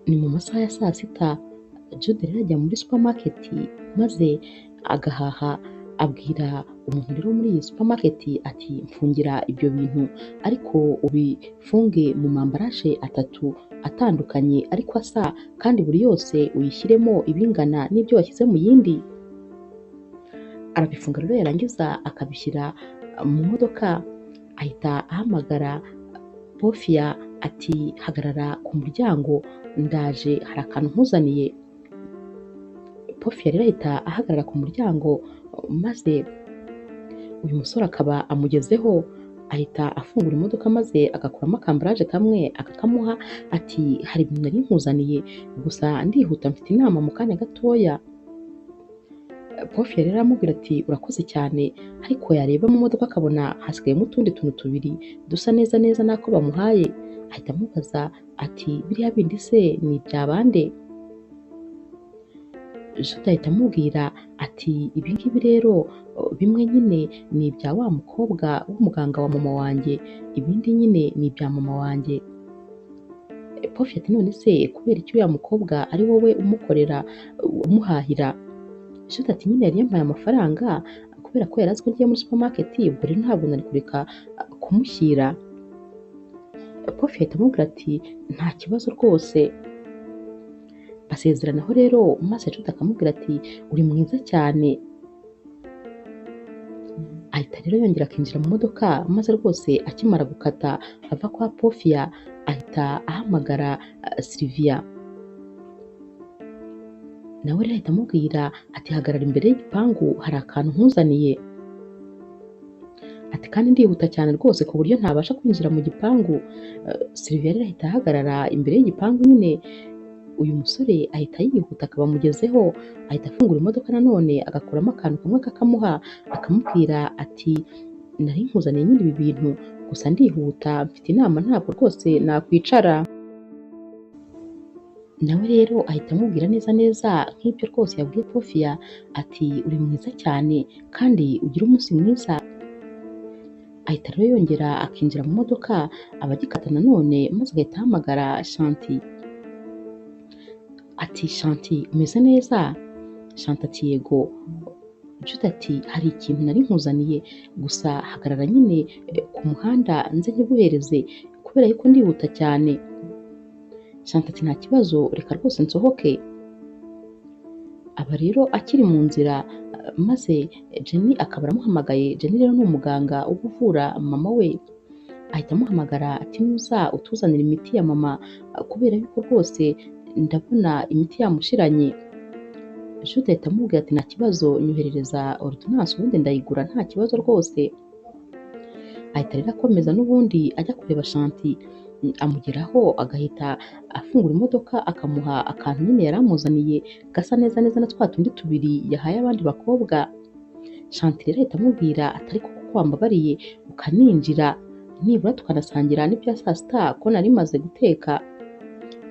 Ni mu masaha ya saa sita, Jude rero ajya muri supermarket maze agahaha, abwira umuntu rero muri iyi supermarket ati mfungira ibyo bintu ariko ubifunge mu mambaraje atatu atandukanye ariko asa, kandi buri yose uyishyiremo ibingana n'ibyo washyize mu yindi. Arabifunga rero yarangiza akabishyira mu modoka, ahita ahamagara Pofia ati hagarara ku muryango ndaje hari akantu nkuzaniye. Pofia rero ahita ahagarara ku muryango maze uyu musore akaba amugezeho, ahita afungura imodoka maze agakuramo akambaraje kamwe akakamuha ati hari ibintu nari nkuzaniye gusa ndihuta mfite inama mu kanya gatoya. Pofia rero aramubwira ati urakoze cyane, ariko yareba mu modoka akabona hasigayemo utundi tuntu tubiri dusa neza neza n'ako bamuhaye, ahita amubaza ati biriya bindi se ni ibya bande? Jude ahita amubwira ati ibi ngibi rero bimwe nyine ni ibya wa mukobwa w'umuganga wa mama wanjye, ibindi nyine ni ibya mama wanjye. Pofia ati none se kubera iki uriya mukobwa ari wowe umukorera umuhahira? Jude ati nyine yari yampaye amafaranga kubera ko yari azi ko ngiye muri supermarket, ubwo rero ntabwo nari kureka kumushyira. Pofia ahita amubwira ati nta kibazo rwose. Basezeranaho rero maze Jude akamubwira ati uri mwiza cyane. Ahita rero yongera akinjira mu modoka maze rwose akimara gukata ava kwa Pofia ahita ahamagara Sylvia. Nawe rero ahita amubwira ati hagarara imbere y'igipangu hari akantu nkuzaniye. Ati kandi ndihuta cyane rwose ku buryo ntabasha kwinjira mu gipangu. Sylvia rero ahita ahagarara imbere y'igipangu nyine, uyu musore ahita yihuta akaba amugezeho, ahita afungura imodoka nanone agakuramo akantu kamwe akakamuha akamubwira ati nari nkuzaniye nyine ibi bintu gusa ndihuta mfite inama ntabwo rwose nakwicara. Nawe rero ahita amubwira neza neza nk'ibyo rwose yabwiye Pofia ati uri mwiza cyane kandi ugira umunsi mwiza. Ahita rero yongera akinjira mu modoka abagikata nanone maze agahita ahamagara Shanti ati Shanti umeze neza? Shanti ati yego. Jude ati hari ikintu nari nkuzaniye gusa hagarara nyine ku muhanda nze nkiguhereze kubera yuko ndihuta cyane. Shanti ati nta kibazo reka rwose nsohoke. Aba rero akiri mu nzira maze Jenny akaba aramuhamagaye. Jenny rero ni umuganga uba uvura mama we, ahita amuhamagara ati nuza utuzanira imiti ya mama kubera yuko rwose ndabona imiti yamushiranye. Jude ahita amubwira ati nta kibazo nyoherereza ordonnance ubundi ndayigura nta kibazo rwose. Ahita rero akomeza n'ubundi ajya kureba Shanti, amugeraho agahita afungura imodoka akamuha akantu nyine yari amuzaniye gasa neza neza na twa tundi tubiri yahaye abandi bakobwa. Shanti rero ahita amubwira ati ariko kuko wambabariye ukaninjira nibura tukanasangira n'ibya saa sita ko nari maze guteka.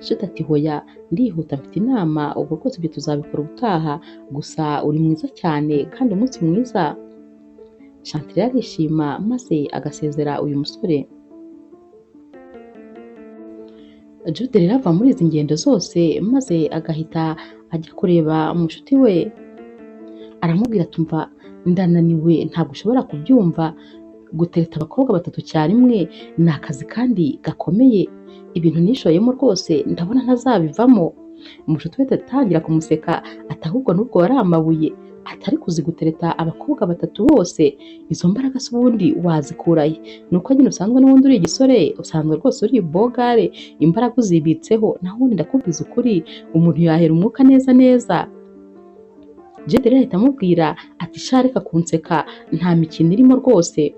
Jude ati hoya ndihuta mfite inama ubwo rwose ibyo tuzabikora ubutaha gusa uri mwiza cyane kandi umunsi mwiza. Shanti rero arishima maze agasezera uyu musore. Jude rero ava muri izi ngendo zose maze agahita ajya kureba umushuti we, aramubwira tumva ndananiwe ntabwo ushobora kubyumva, gutereta abakobwa batatu cyarimwe ni akazi kandi gakomeye, ibintu nishoyemo rwose ndabona ntazabivamo. Umushuti we atangira kumuseka ati ahubwo n'ubwo wari amabuye, atari kuzi gutereta abakobwa batatu bose izo mbaraga se ubundi wazikurahe? Nuko nyine usanzwe n'ubundi uri igisore, usanzwe rwose uri bogare, imbaraga uzibitseho, naho ubundi ndakubwiza ukuri umuntu yahera umwuka neza neza. Jude rero ahita amubwira ati sha reka kunseka nta mikino irimo rwose.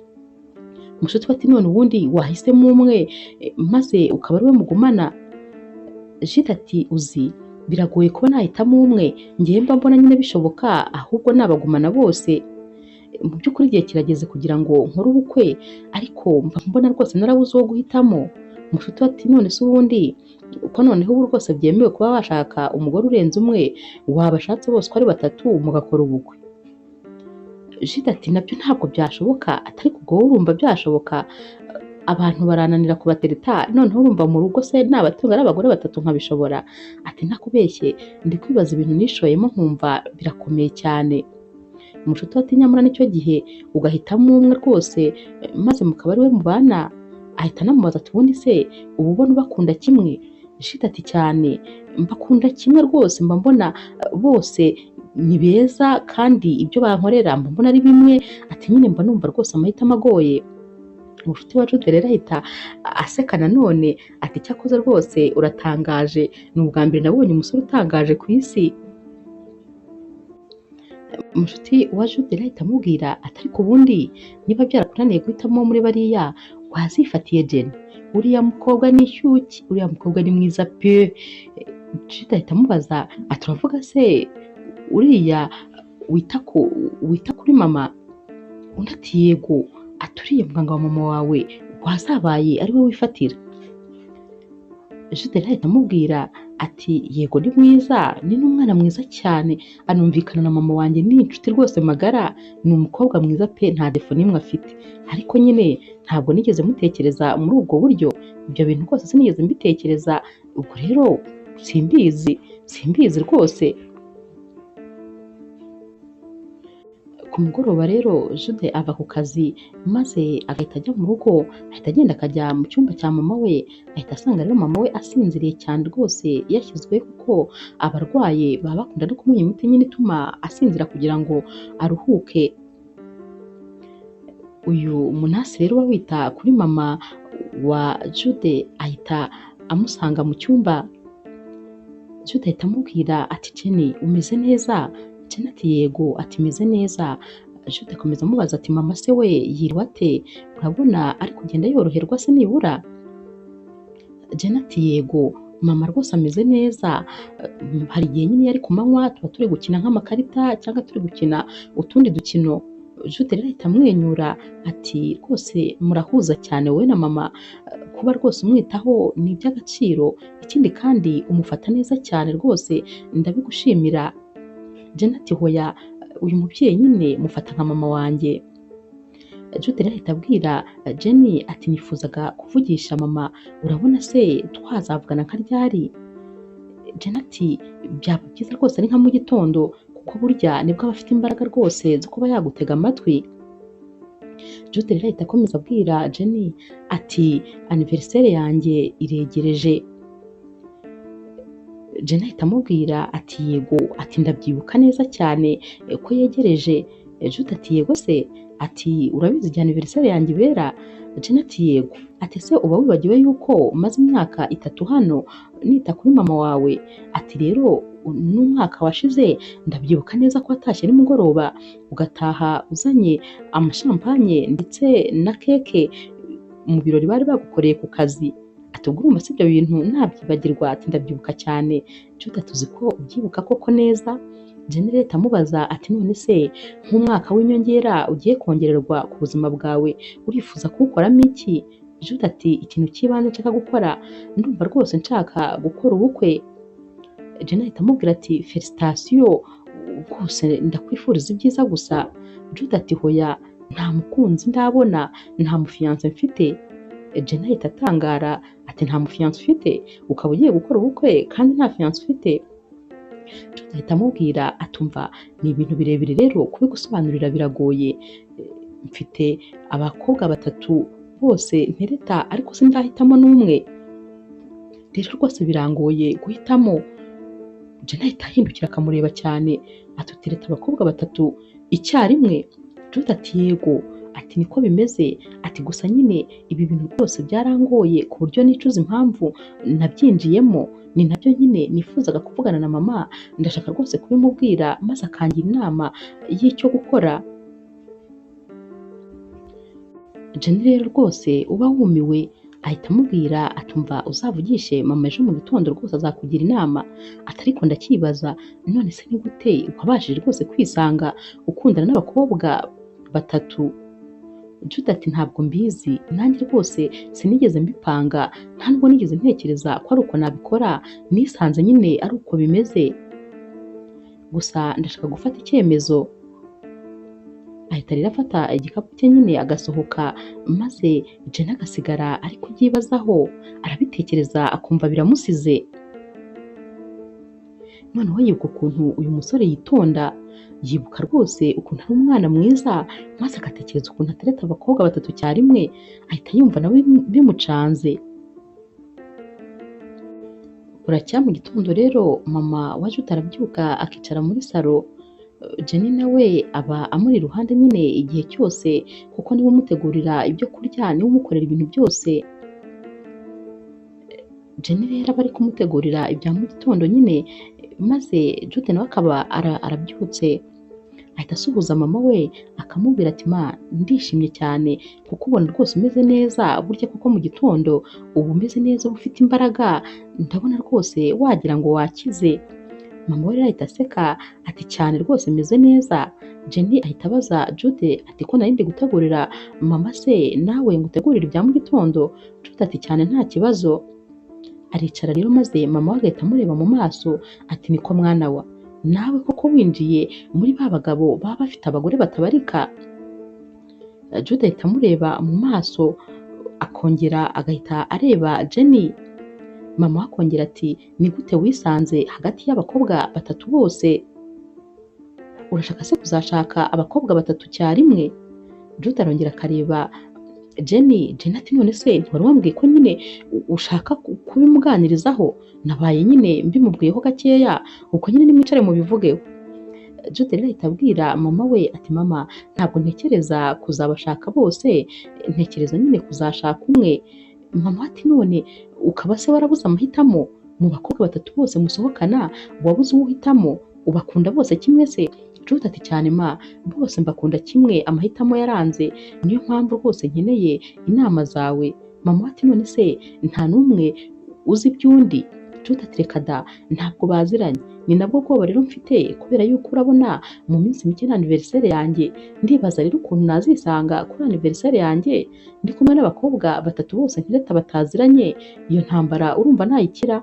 Umushuti we ati none ubundi wahisemo umwe maze ukaba ari we mugumana? Jude ati uzi biragoye kuba nahitamo umwe, ngiye mba mbona nyine bishoboka ahubwo nabagumana bose. Mu by'ukuri igihe kirageze kugira ngo nkore ubukwe ariko mba mbona rwose narabuze uwo guhitamo. Umushuti we ati none se ubundi uko noneho ubu rwose byemewe kuba washaka umugore urenze umwe, wabashatse bose uko ari batatu mugakora ubukwe? Jude ati nabyo ntabwo byashoboka, atari ubwo wowe urumva byashoboka? abantu barananira kubatereta noneho urumva mu rugo se nabatunga ari abagore batatu nkabishobora? Ati ntakubeshye ndi kwibaza ibintu nishoyemo nkumva birakomeye cyane. Mushuti we ati nyamara nicyo gihe ugahitamo umwe rwose maze mukaba ari we mubana. Ahita anamubaza ati ubundi se uba ubona ubakunda kimwe? Jide ati cyane, mbakunda kimwe rwose, mba mbona bose ni beza kandi ibyo bankorera mba mbona ari bimwe. Ati nyine mba numva rwose amahitamo agoye. Umushuti wa Jude rero ahita aseka nanone ati cyakoze rwose uratangaje, ni ubwa mbere nabonye umusore utangaje ku isi. Umushuti wa Jude rero ahita amubwira ati ariko ubundi niba byarakunaniye guhitamo muri bariya wazifatiye Jenny, uriya mukobwa ni shyuki, uriya mukobwa ni mwiza pe. Jude ahita amubaza ati uravuga se uriya wita kuri mama? Undi ati yego. Ati uriya muganga wa mama wawe wazabaye ari we wifatira? Jude rero ahita amubwira ati yego ni mwiza, ni n'umwana mwiza cyane, anumvikana na mama wanjye, ni inshuti rwose magara, ni umukobwa mwiza pe, nta defo n'imwe afite. Ariko nyine ntabwo nigeze mutekereza muri ubwo buryo, ibyo bintu rwose sinigeze mbitekereza, ubwo rero simbizi rwose. Ku mugoroba rero Jude ava ku kazi maze agahita ajya mu rugo, ahita agenda akajya mu cyumba cya mama we, ahita asanga rero mama we asinziriye cyane rwose yashyizweho, kuko abarwaye baba bakunda no kumuha imiti nyine ituma asinzira kugira ngo aruhuke. Uyu munasi rero uba wita kuri mama wa Jude ahita amusanga mu cyumba. Jude ahita amubwira ati Jenny umeze neza? Jenny ati yego. Ati meze neza. Jude akomeza amubaza ati mama se we yiriwe ate, urabona ari kugenda yoroherwa se nibura? Jenny ati yego mama rwose ameze neza, hari igihe nyine iyo ari ku manywa tuba turi gukina nk'amakarita cyangwa turi gukina utundi dukino. Jude rero ahita amwenyura ati rwose murahuza cyane wowe na mama, kuba rwose umwitaho ni iby'agaciro, ikindi kandi umufata neza cyane rwose ndabigushimira. Jenny ati hoya uyu mubyeyi nyine mufata nka mama wanjye. Jude rero ahita abwira Jenny ati nifuzaga kuvugisha mama, urabona se twazavugana nka ryari? Jenny ati byaba byiza rwose ari nka mu gitondo, kuko burya nibwo aba afite imbaraga rwose zo kuba yagutega amatwi. Jude rero ahita akomeza abwira Jenny ati anniversaire yanjye iregereje. Jenny ahita amubwira ati yego. Ati ndabyibuka neza cyane ko yegereje. Jude ati yego se? Ati urabizi igihe anniversaire yanjye ibera? Jenny ati yego. Ati se uba wibagiwe yuko umaze imyaka 3 hano nita kuri mama wawe? Ati rero n'umwaka washize ndabyibuka neza ko watashye nimugoroba ugataha uzanye amashampanye ndetse na keke mu birori bari bagukoreye ku kazi. Ati ubwo urumva si ibyo bintu ntabyibagirwa? Ati ndabyibuka cyane. Jude atuzi ko ubyibuka koko neza. Jenny rero amubaza ati none se nk'umwaka w'inyongera ugiye kongererwa ku buzima bwawe urifuza kuwukoramo iki? Jude ati ikintu cy'ibanze nshaka gukora, ndumva rwose nshaka gukora ubukwe. Jenny ahita amubwira ati felicitation rwose ndakwifuriza ibyiza gusa. Jude ati hoya nta mukunzi ndabona, nta mufiance mfite. Jenny ahita atangara ati nta mufiance ufite ukaba ugiye gukora ubukwe kandi nta fiance ufite? Jude ahita amubwira atumva ni ibintu birebire rero kubigusobanurira biragoye, mfite abakobwa 3 bose ntereta ariko sindahitamo n'umwe, rero rwose birangoye guhitamo. Jenny ahita ahindukira akamureba cyane ati utereta abakobwa 3 icyarimwe? Jude ati yego. Ati niko bimeze. Ati gusa nyine ibi bintu rwose byarangoye ku buryo nicuza impamvu nabyinjiyemo, ni nabyo nyine nifuzaga kuvugana na mama, ndashaka rwose kubimubwira maze akangira inama y'icyo gukora. Jenny rero rwose uba wumiwe ahita amubwira atumva uzavugishe mama ejo mu gitondo rwose azakugira inama. Ati ariko ndakibaza none se ni gute wabashije rwose kwisanga ukundana n'abakobwa 3? Jude ati ntabwo mbizi, nanjye rwose sinigeze mbipanga, nta nubwo nigeze ntekereza ko ari uko nabikora, nisanze nyine ari uko bimeze, gusa ndashaka gufata icyemezo. Ahita ahita rero afata igikapu cye nyine agasohoka, maze Jenny agasigara ari kubyibazaho, arabitekereza akumva biramusize. Noneho yibuka ukuntu uyu musore yitonda, yibuka rwose ukuntu ari umwana mwiza, maze agatekereza ukuntu atereta abakobwa batatu icyarimwe, ahita yumva nawe bimucanze. Buracya mu gitondo rero mama wa Jude arabyuka akicara muri salo, Jenny nawe aba amuri iruhande nyine igihe cyose, kuko niwe umutegurira ibyo kurya, niwe umukorera ibintu byose. Jenny rero aba ari kumutegurira ibya mu gitondo nyine, maze Jude nawe akaba arabyutse, ahita asuhuza mama we akamubwira ati ma ndishimye cyane kuko ubona rwose umeze neza, burya kuko mu gitondo uba umeze neza, uba ufite imbaraga, ndabona rwose wagira ngo wakize. Mama we rero ahita aseka ati cyane rwose meze neza. Jenny ahita abaza Jude ati ko nari ndi gutegurira mama se nawe ngutegurira ibya mu gitondo? Jude ati cyane nta kibazo. Aricara rero maze mama we agahita amureba mu maso ati niko mwana wa, nawe koko winjiye muri ba bagabo baba bafite abagore batabarika? Jude ahita amureba mu maso, akongera agahita areba Jenny. Mama we akongera ati ni gute wisanze hagati y'abakobwa batatu bose? Urashaka se kuzashaka abakobwa batatu icyarimwe? Jude arongera akareba Jenny ati none se ntiwari wambwiye ko nyine ushaka kubimuganirizaho? Nabaye nyine mbimubwiyeho gakeya, uko nyine nimwicare mubivugeho. Jude rero ahita abwira mama we ati mama ntabwo ntekereza kuzabashaka bose, ntekereza nyine kuzashaka umwe. Mama ati none ukaba se warabuze amahitamo? Mu bakobwa batatu bose musohokana wabuze uwo uhitamo? Ubakunda bose kimwe se? Jude ati cyane ma, bose mbakunda kimwe, amahitamo yaranze, niyo mpamvu rwose nkeneye inama zawe. Mama ati none se nta n'umwe uzi iby'undi? Jude ati reka da, ntabwo baziranye, ni nabwo bwoba rero mfite, kubera yuko urabona mu minsi mike ni anniversaire yanjye, ndibaza rero ukuntu nazisanga kuri anniversaire yanjye ndi kumwe n'abakobwa batatu bose ntireta bataziranye, iyo ntambara urumva nayikira?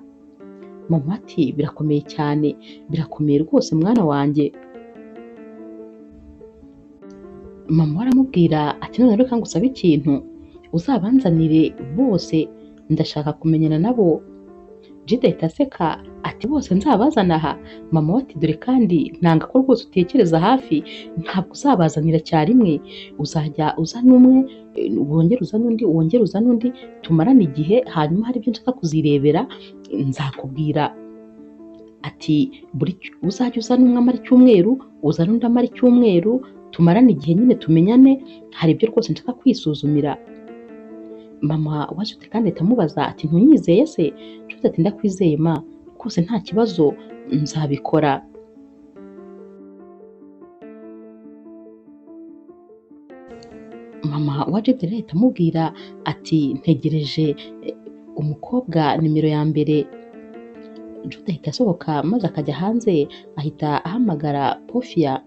Mama ati birakomeye cyane, birakomeye rwose mwana wanjye. Mama we aramubwira ati none reka ngusabe ikintu, uzabanzanire bose, ndashaka kumenyana nabo. Jude ahita aseka ati bose nzabazana aha? Mama we ati dore kandi nanga ko rwose utekereza hafi, ntabwo uzabazanira icyarimwe, uzajya uzana umwe, wongere uzana undi, wongere uzana undi, tumarane igihe, hanyuma hari ibyo nshaka kuzirebera nzakubwira. Ati uzajya uzana umwe amara icyumweru, uzana undi amara icyumweru, tumarane igihe nyine tumenyane, hari ibyo rwose nshaka kwisuzumira. Mama wa Jude kandi ahita amubaza ati ntunyizeye se? Jude ati ndakwizeye ma, rwose nta kibazo nzabikora. Mama wa Jude rero ahita amubwira ati ntegereje umukobwa nimero ya mbere. Jude ahita asohoka maze akajya hanze, ahita ahamagara Pofia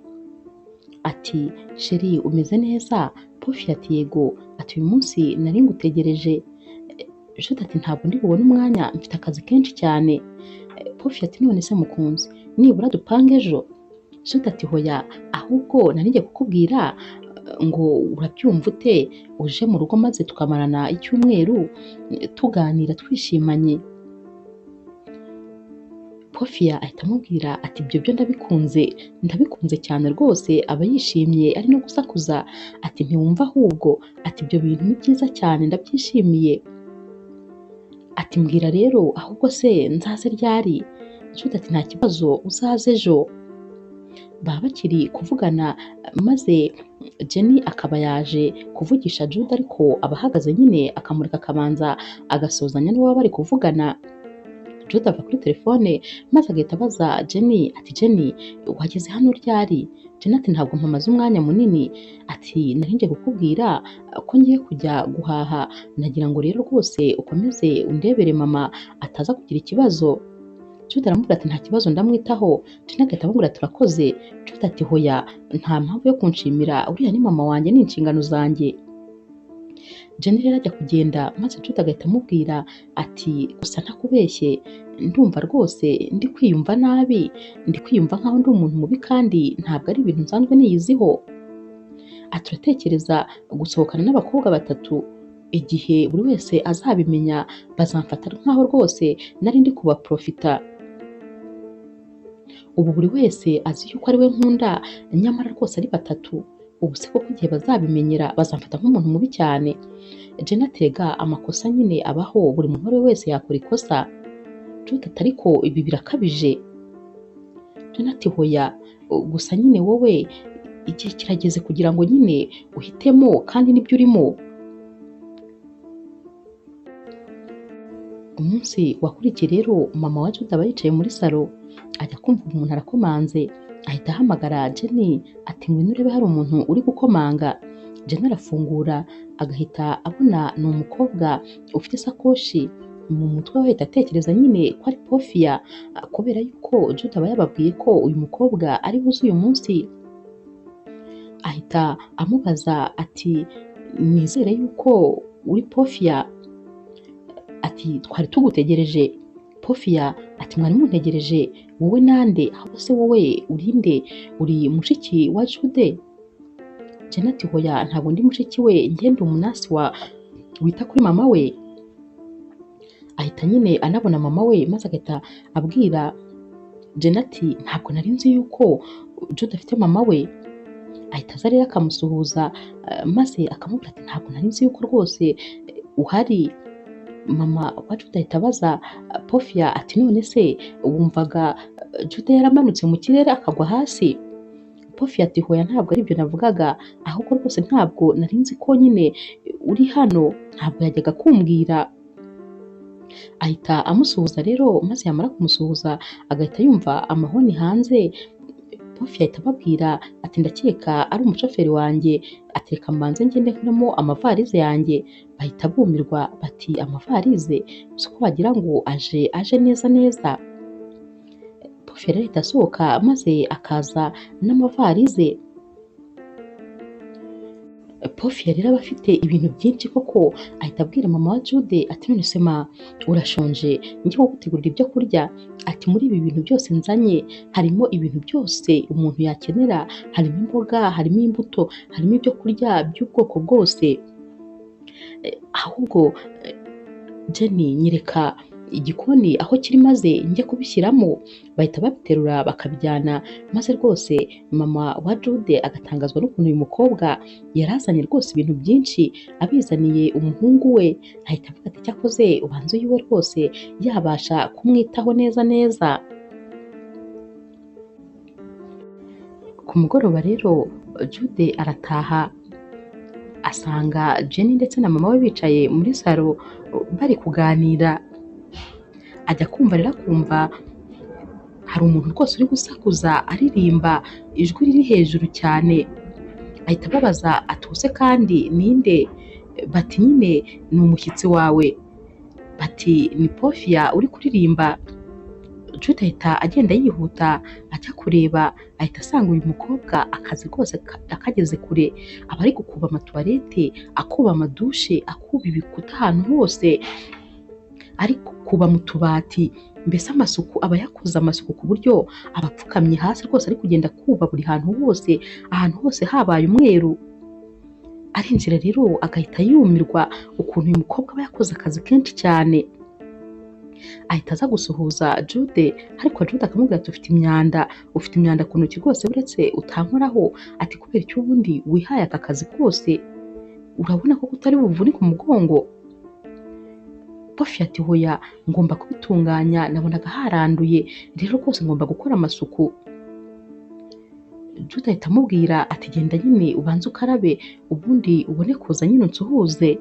ati sheri umeze neza? Pofia ati yego. Ati uyu munsi nari ngutegereje. Jude ati ntabwo ndi bubone umwanya, mfite akazi kenshi cyane. Pofia ati none se mukunzi, nibura dupange ejo? Jude ati hoya, ahubwo nari ngiye kukubwira ngo urabyumva ute uje mu rugo maze tukamarana icyumweru tuganira twishimanye. Pofia ahita amubwira ati ibyo byo ndabikunze cyane rwose, aba yishimye ari no gusakuza. Ati ntiwumva ahubwo, ati ibyo bintu ni byiza cyane ndabyishimiye. Ati mbwira rero ahubwo se nzaze ryari? Jude ati nta kibazo uzaze ejo. Baba bakiri kuvugana maze Jenny akaba yaje kuvugisha Jude, ariko aba ahagaze nyine akamureka akabanza agasozanya n'uwo bari kuvugana. Jude ava kuri telefone maze agahita abaza Jenny ati Jenny wageze hano ryari? Jenny ati ntabwo mpamaze umwanya munini. Ati nari ngiye kukubwira ko ngiye kujya guhaha, nagira ngo rero rwose ukomeze undebere mama ataza kugira ikibazo. Jude aramubwira ati nta kibazo ndamwitaho. Jenny agahita amubwira turakoze. Jude ati hoya, nta mpamvu yo kunshimira, uriya ni mama wanjye, ni inshingano zanjye. Jenny rero ajya kugenda maze Jude agahita amubwira ati gusa ntakubeshye, ndumva rwose ndi kwiyumva nabi, ndi kwiyumva nkaho ndi umuntu mubi kandi ntabwo ari ibintu nsanzwe niyiziho. ati uratekereza gusohokana n'abakobwa batatu, igihe buri wese azabimenya bazamfata nk'aho rwose nari ndi kubaprofita, ubu buri wese azi yuko ari we nkunda nyamara rwose ari batatu, ubu se koko igihe bazabimenyera bazamfata nk'umuntu mubi cyane. Jenny ati erega amakosa nyine abaho, buri muntu uwo ari we wese yakora ikosa. Jude ati ariko ibi birakabije. Jenny ati hoya, gusa nyine wowe igihe kirageze kugira ngo nyine uhitemo kandi nibyo urimo. Umunsi wakurikiye rero mama wa Jude aba yicaye muri salo, ajya kumva umuntu arakomanze, ahita ahamagara Jenny ati ngwino urebe hari umuntu uri gukomanga. Jenny arafungura agahita abona ni umukobwa ufite isakoshi mu mutwe we, ahita atekereza nyine ko ari Pofia kubera yuko Jude aba yababwiye ko uyu mukobwa ari buze uyu munsi. Ahita amubaza ati nizere yuko uri Pofia, ati twari tugutegereje. Pofia ati mwari muntegereje, wowe nande? Ahubwo se wowe urinde? Uri mushiki wa Jude? Jenny ati hoya, ntabwo ndi mushiki we, njye ndi umunasi wita kuri mama we. Ahita nyine anabona mama we maze agahita abwira Jenny ati ntabwo nari nzi yuko Jude afite mama we. Ahita aza rero akamusuhuza maze akamubwira ati ntabwo nari nzi yuko rwose uhari. Mama wa Jude ahita abaza Pofia ati none se wumvaga Jude yaramanutse mu kirere akagwa hasi? Pofia ati hoya, ntabwo ari ibyo navugaga, ahubwo rwose ntabwo nari nzi ko nyine uri hano, ntabwo yajyaga kumbwira. Ahita amusuhuza rero maze yamara kumusuhuza agahita yumva amahoni hanze. Pofia ahita ababwira ati ndakeka ari umushoferi wanjye, ati reka mbanze ngende nkuramo amavarize yanjye. Bahita bumirwa bati amavarize, si ko bagira ngo aje neza neza. Pofia rero ahita asohoka maze akaza n'amavarize. Pofia rero aba afite ibintu byinshi koko, ahita abwira mama wa Jude ati none se ma urashonje, njye gutegurira ibyo kurya? Ati muri ibi bintu byose nzanye harimo ibintu byose umuntu yakenera, harimo imboga, harimo imbuto, harimo ibyo kurya by'ubwoko bwose. Ahubwo Jenny nyereka igikoni aho kiri maze njye kubishyiramo. Bahita babiterura bakabijyana, maze rwose mama wa Jude agatangazwa n'ukuntu uyu mukobwa yarazanye rwose ibintu byinshi abizaniye umuhungu we. Ahita avuga ati cyakoze ubanza uyu we rwose yabasha kumwitaho neza neza. Ku mugoroba rero Jude arataha asanga Jenny ndetse na mama we bicaye muri salo bari kuganira. Ajya kumva rero akumva hari umuntu rwose uri gusakuza aririmba ijwi riri hejuru cyane. Ahita ababaza atuse kandi ninde? Bati nyine ni umushyitsi wawe. Bati ni Pofia uri kuririmba. Jude ahita agenda yihuta ajya kureba, ahita asanga uyu mukobwa akazi rwose akageze kure, aba ari gukuba amatuwarete, akuba amadushe, akuba ibikuta ahantu hose, ari kuba mu tubati, mbese amasuku aba yakoze amasuku ku buryo abapfukamye hasi rwose ari kugenda kuba buri hantu hose, ahantu hose habaye umweru. Arinjira rero agahita yumirwa ukuntu uyu mukobwa aba yakoze akazi kenshi cyane. Ahita aza gusuhuza Jude, ariko Jude akamubwira ati ufite imyanda ku ntoki rwose uretse utankoraho. Ati kubera icyo ubundi wihaye aka kazi kose, urabona ko utari buvunike umugongo? Pofia ati hoya, ngomba kubitunganya, nabonaga haranduye rero rwose ngomba gukora amasuku. Jude ahita amubwira ati genda nyine ubanze ukarabe ubundi ubone kuza nyine unsuhuze.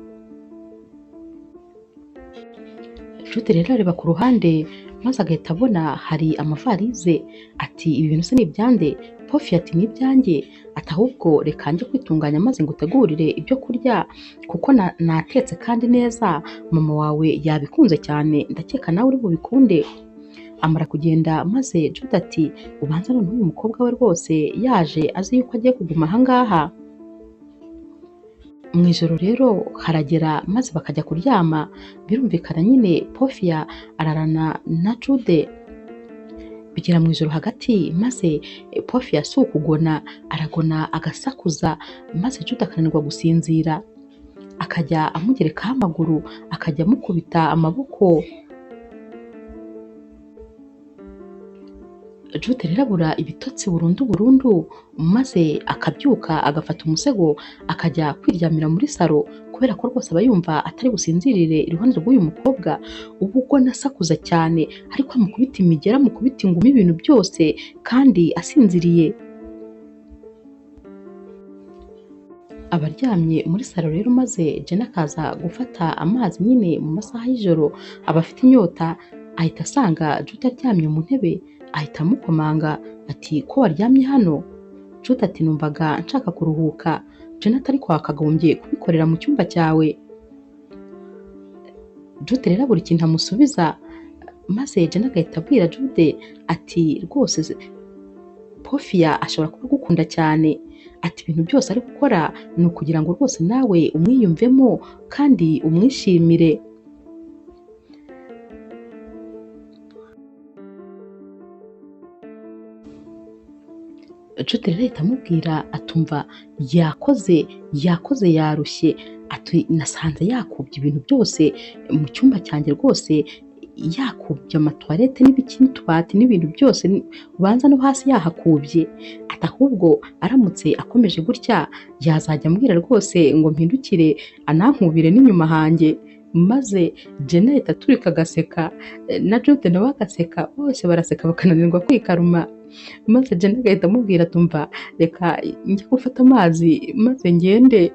Jude rero areba ku ruhande maze agahita abona hari amavarize. Ati ibi bintu se ni ibyande? Pofia ati ni ibyanjye. Ati ahubwo reka njye kwitunganya maze ngutegurire ibyo kurya kuko natetse kandi neza, mama wawe yabikunze cyane, ndakeka nawe uri bubikunde. Amara kugenda maze Jude ati ubanza none uyu mukobwa we rwose yaje azi yuko agiye kuguma ahangaha. Mu ijoro rero haragera maze bakajya kuryama. Birumvikana nyine Pofia ararana na Jude. kugera mu ijoro hagati, maze Porofia si ukugona aragona agasakuza, maze Jude akananirwa gusinzira, akajya amugerekaho amaguru, akajya amukubita amaboko. Jude rero abura ibitotsi burundu, maze akabyuka agafata umusego akajya kwiryamira muri salo, kubera ko rwose aba yumva atari businzirire iruhande rw'uyu mukobwa uba ugona asakuza cyane, ariko amukubita imigera, amukubita ingumi, ibintu byose kandi asinziriye. Abaryamye muri salo rero, maze Jenna akaza gufata amazi nyine mu masaha y'ijoro, aba afite inyota, ahita asanga Jude aryamye mu ntebe, ahita amukomanga ati ko waryamye hano? Jude ati numvaga nshaka kuruhuka. Jenna ati ariko wakagombye kubikorera mu cyumba cyawe. Jude rero buri kintu amusubiza, maze Jenna agahita abwira Jude ati rwose Porofia ashobora kuba agukunda cyane, ati ibintu byose ari gukora ni ukugira ngo rwose nawe umwiyumvemo kandi umwishimire. Jude rero ahita amubwira atumva yakoze yarushye, ati nasanze yakubye ibintu byose mu cyumba cyanjye, rwose yakubye amatuwarete n'ibiki n'utubati n'ibintu byose, ubanza no hasi yahakubye, ati ahubwo aramutse akomeje gutya yazajya ambwira rwose ngo mpindukire anankubire n'inyuma hanjye. Maze Jenna ahita aturika agaseka, na Jude nawe agaseka, bose baraseka bakananirwa kwikaruma. Maze Jenna agahita amubwira atumva reka njye gufata amazi maze ngende.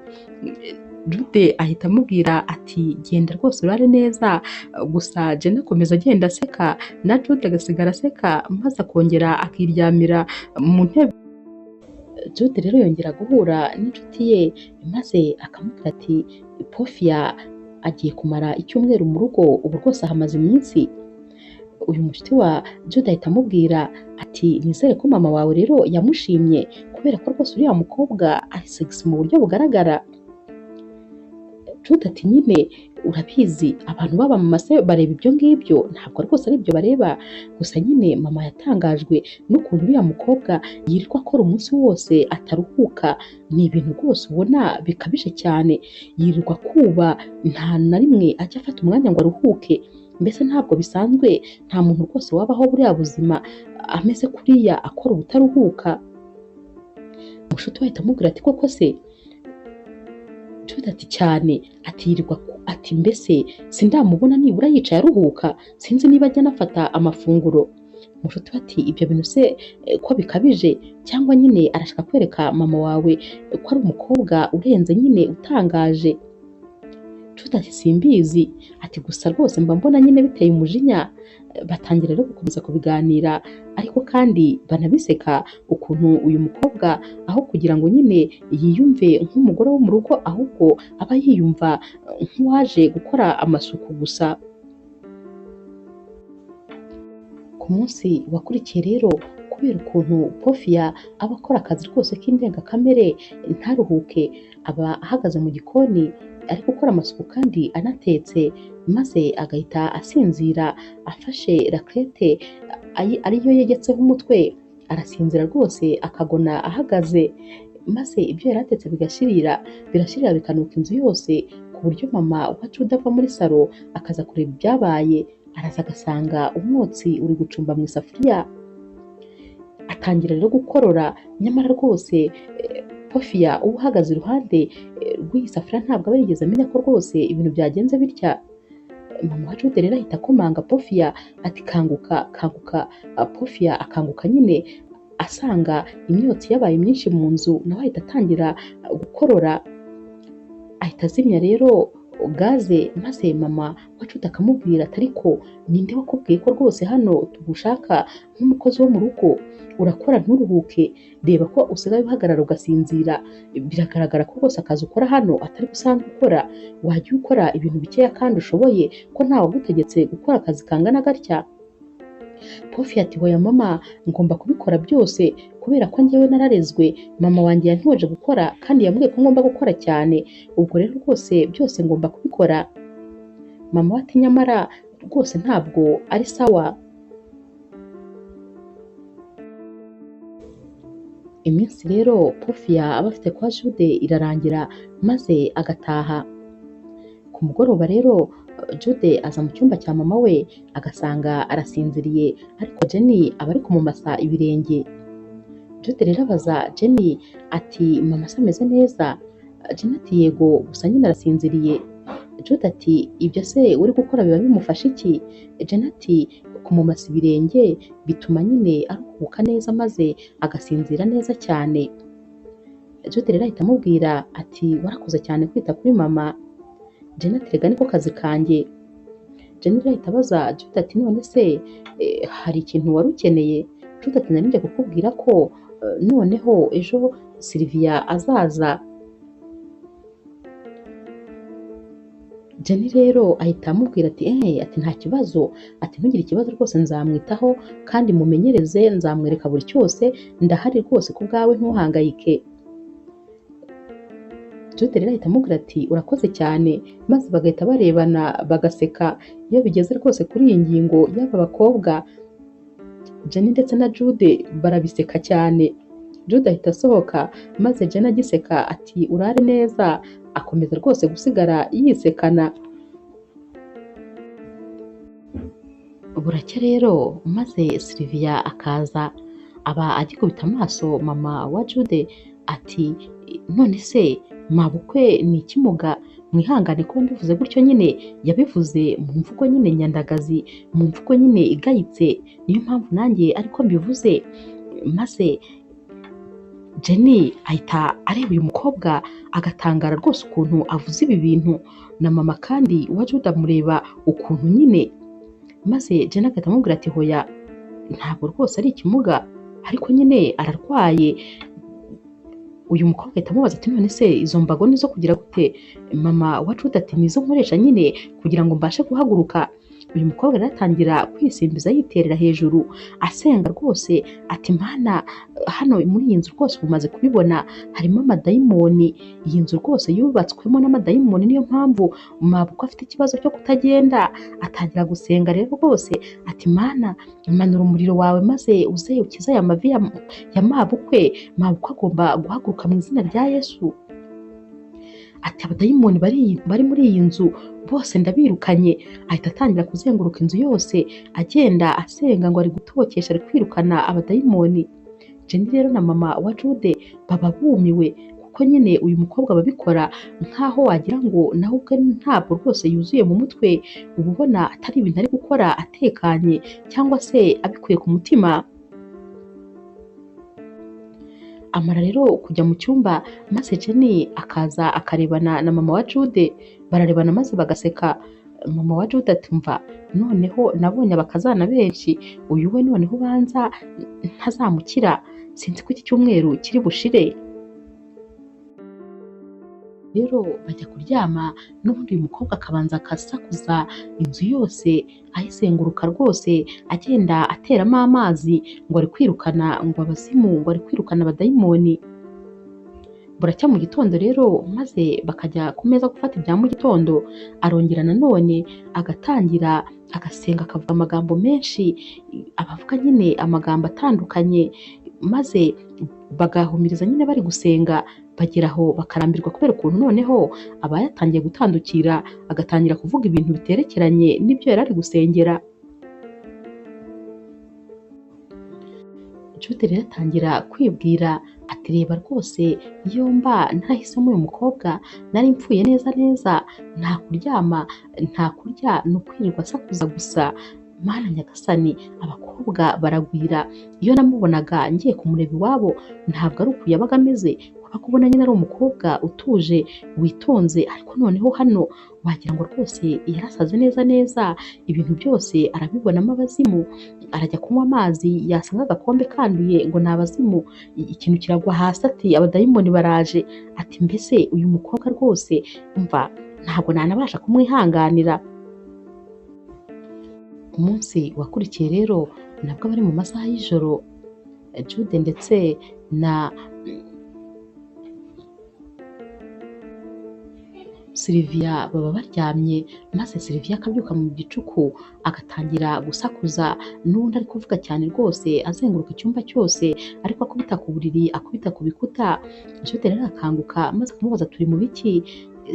Jude ahita amubwira ati genda rwose urare neza, gusa Jenna akomeza agenda aseka, na Jude agasigara aseka, maze akongera akiryamira mu ntebe. Jude rero yongera guhura n'inshuti ye, maze akamubwira ati Porofia agiye kumara icyumweru mu rugo, ubu rwose ahamaze iminsi. Uyu mushuti wa Jude ahita amubwira ati nizere ko mama wawe rero yamushimye, kubera ko rwose uriya mukobwa ari sexy mu buryo bugaragara. Jude ati nyine urabizi abantu baba mu mase bareba ibyo ngibyo, ntabwo rwose ari ibyo bareba, gusa nyine mama yatangajwe n'ukuntu uriya mukobwa yirirwa akora umunsi wose ataruhuka, ni ibintu rwose ubona bikabije cyane, yirirwa kuba, nta na rimwe ajya afata umwanya ngo aruhuke, mbese ntabwo bisanzwe, nta muntu rwose wabaho buriya buzima ameze kuriya akora ubutaruhuka. Umushuti we ahita amubwira ati koko se? Jude ati cyane, ati yirirwa, ati mbese sindamubona nibura yicaye aruhuka, sinzi niba ajya anafata amafunguro. Umushuti we ati ibyo bintu se ko bikabije, cyangwa nyine arashaka kwereka mama wawe ko ari umukobwa urenze nyine utangaje? Jude ati simbizi, ati gusa rwose mba mbona nyine biteye umujinya. Batangira rero gukomeza kubiganira, ariko kandi banabiseka ukuntu uyu mukobwa aho kugira ngo nyine yiyumve nk'umugore wo mu rugo, ahubwo aba yiyumva nk'uwaje gukora amasuku gusa. Ku munsi wakurikiye rero, kubera ukuntu Porofia aba akora akazi rwose k'indengakamere ntaruhuke, aba ahagaze mu gikoni ari gukora amasuku kandi anatetse, maze agahita asinzira afashe rakerete ariyo yegetseho umutwe, arasinzira rwose akagona ahagaze, maze ibyo yari atetse birashirira bikanuka inzu yose, ku buryo mama wa Jude ava muri salo akaza kureba ibyabaye, araza agasanga umwotsi uri gucumba mu isafuriya. Atangira rero gukorora, nyamara rwose Porofia uba uhagaze iruhande rw'iyi safuriya ntabwo aba yigeze amenya ko rwose ibintu byagenze bitya. Mama wa Jude rero ahita akomanga Porofia ati kanguka kanguka. Porofia akanguka nyine asanga imyotsi yabaye myinshi mu nzu, nawe ahita atangira gukorora, ahita azimya rero gaze, maze mama wa Jude akamubwira ati ariko ninde wakubwiye ko rwose hano tugushaka nk'umukozi wo mu rugo? Urakora nturuhuke, reba ko usigaye uhagarara ugasinzira, biragaragara ko rwose akazi ukora hano atari gusanzwe ukora, wajya ukora ibintu bikeya kandi ushoboye, ko ntawe wagutegetse gukora akazi kangana gatya. Porofia ati hoya mama, ngomba kubikora byose kubera ko njyewe nararezwe, mama wanjye yantoje gukora kandi yambwiye ko ngomba gukora cyane, ubwo rero rwose byose ngomba kubikora. Mama we ati nyamara rwose ntabwo ari sawa. Iminsi rero Pofia aba afite kwa Jude irarangira maze agataha. Ku mugoroba rero Jude aza mu cyumba cya mama we agasanga arasinziriye ariko Jenny aba ari kumumasa ibirenge. Jude rero abaza Jenny ati mama se ameze neza? Jenny ati yego gusa nyine arasinziriye. Jude ati ibyo se uri gukora biba bimufasha iki? Jenny ati kumumasa ibirenge bituma nyine aruhuka neza maze agasinzira neza cyane. Jude rero ahita amubwira ati warakoze cyane kwita kuri mama. Jenny ati rega niko kazi kanjye. Jenny rero ahita abaza Jude ati none se hari ikintu wari ukeneye? Jude ati nari ngiye kukubwira ko noneho ejo Sylvia azaza. Jenny rero ahita amubwira ati ati nta kibazo, ati ntugire ikibazo rwose nzamwitaho kandi mumenyereze, nzamwereka buri cyose, ndahari rwose ku bwawe ntuhangayike. Jude rero ahita amubwira ati urakoze cyane, maze bagahita barebana bagaseka. Iyo bigeze rwose kuri iyi ngingo y'aba bakobwa, Jenny ndetse na Jude barabiseka cyane. Jude ahita asohoka maze Jenny agiseka ati urare neza, akomeza rwose gusigara yisekana. Buracya rero maze Sylvia akaza aba agikubita amaso mama wa Jude ati none se mabukwe ni ikimuga? Mwihangane kuba mbivuze gutyo, nyine yabivuze mu mvugo nyine nyandagazi, mu mvugo nyine igayitse, niyo mpamvu nanjye ariko mbivuze. Maze Jenny ahita areba uyu mukobwa agatangara rwose ukuntu avuze ibi bintu, na mama kandi wa Jude amureba ukuntu nyine. Maze Jenny agahita amubwira ati hoya ntabwo rwose ari ikimuga, ariko nyine ararwaye. Uyu mukobwa ahita amubaza ati none se izo mbago nizo kugira gute? Mama wa Jude ati nizo nkoresha nyine kugira ngo mbashe guhaguruka. Uyu mukobwa rero atangira kwisimbiza yiterera hejuru asenga rwose ati mana, hano muri iyi nzu rwose umaze kubibona harimo amadayimoni, iyi nzu rwose yubatswemo n'amadayimoni, niyo mpamvu mabukwe afite ikibazo cyo kutagenda. Atangira gusenga rero rwose ati mana, manura umuriro wawe maze uze ukize aya mavi ya mabukwe. Mabukwe agomba guhaguruka mu izina rya Yesu. Ati abadayimoni bari muri iyi nzu bose ndabirukanye. Ahita atangira kuzenguruka inzu yose agenda asenga ngo ari gutokesha, ari kwirukana abadayimoni. Jenny rero na mama wa Jude baba bumiwe kuko nyine uyu mukobwa ababikora nkaho wagira ngo nawe ubwe ntabwo rwose yuzuye mu mutwe, uba ubona atari ibintu ari gukora atekanye cyangwa se abikuye ku mutima. Amara rero kujya mu cyumba maze Jenny akaza akarebana na mama wa Jude, bararebana maze bagaseka. Mama wa Jude ati mva noneho nabonye abakazana benshi, uyu we noneho ubanza ntazamukira, sinzi ko iki cyumweru kiri bushire. Rero bajya kuryama, n'ubundi uyu mukobwa akabanza akasakuza inzu yose ayizenguruka rwose agenda ateramo amazi ngo ari kwirukana ngo abazimu, ngo ari kwirukana abadayimoni. Buracya mu gitondo rero maze bakajya ku meza gufata ibya mu gitondo, arongera nanone agatangira agasenga akavuga amagambo menshi, abavuga nyine amagambo atandukanye, maze bagahumiriza nyine bari gusenga. Bagera aho bakarambirwa kubera ukuntu noneho aba yatangiye gutandukira, agatangira kuvuga ibintu biterekeranye n'ibyo yari ari gusengera. Jude rero atangira kwibwira ati reba rwose iyo mba ntahisemo uyu mukobwa nari mpfuye neza neza, nta kuryama nta kurya, ni ukwirirwa asakuza gusa. Mana nyagasani, abakobwa baragwira. Iyo namubonaga ngiye kumureba iwabo ntabwo ari uku yabaga ameze, waba ubona nyine ari umukobwa utuje witonze, ariko noneho hano wagira ngo rwose yarasaze neza neza, ibintu byose arabibonamo abazimu. Arajya kunywa amazi yasanga agakombe kanduye ngo ni abazimu, ikintu kiragwa hasi ati abadayimoni baraje. Ati mbese uyu mukobwa rwose umva ntabwo nanabasha kumwihanganira. Umunsi wakurikiye rero nabwo bari mu masaha y'ijoro, Jude ndetse na Sylvia baba baryamye maze Sylvia akabyuka mu gicuku agatangira gusakuza n'undi ari kuvuga cyane rwose azenguruka icyumba cyose ariko akubita ku buriri akubita ku bikuta. Jude rero akanguka maze akamubaza turi mu biki?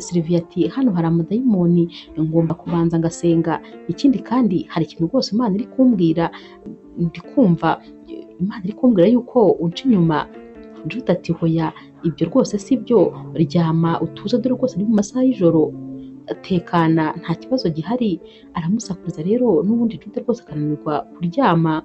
Sylvia ati hano hari amadayimoni ngomba kubanza ngasenga, ikindi kandi hari ikintu rwose Imana iri kumbwira ndi kumva Imana iri kumbwira yuko unca inyuma. Jude ati hoya ibyo rwose si byo, ryama utuze dore rwose ni mu masaha y'ijoro, tekana nta kibazo gihari. Aramusakuriza rero n'ubundi Jude rwose akananirwa kuryama.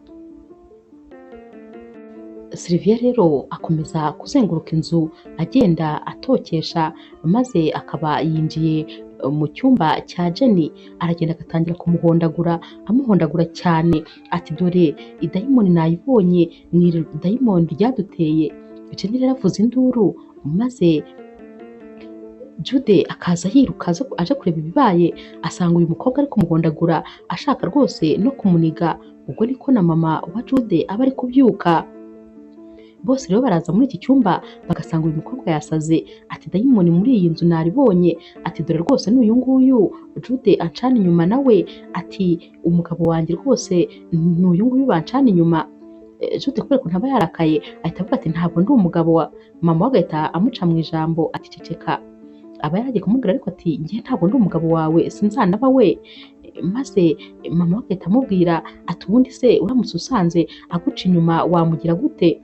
Sylvia rero akomeza kuzenguruka inzu agenda atokesha maze akaba yinjiye mu cyumba cya Jenny, aragenda agatangira kumuhondagura amuhondagura cyane ati dore idayimoni nayibonye, ni idayimoni ryaduteye. Jenny rero avuza induru maze Jude akaza yiruka aje kureba ibibaye, asanga uyu mukobwa ari kumuhondagura ashaka rwose no kumuniga. Ubwo niko na mama wa Jude aba ari kubyuka. Bose rero baraza muri iki cyumba bagasanga uyu mukobwa yasaze, ati dayimoni muri iyi nzu naribonye, ati dore rwose n'uyu nguyu Jude ancana inyuma nawe, ati umugabo wanjye rwose n'uyu nguyu bancana inyuma. Jude kubera ko ntaba yarakaye ahita avuga ati ntabwo ndi umugabo wa mama we, agahita amuca mu ijambo ati ceceka. Aba yaragiye kumubwira ariko ati njye ntabwo ndi umugabo wawe sinzanaba we. Maze mama we agahita amubwira ati ubundi se uramutse usanze aguca inyuma wamugira gute?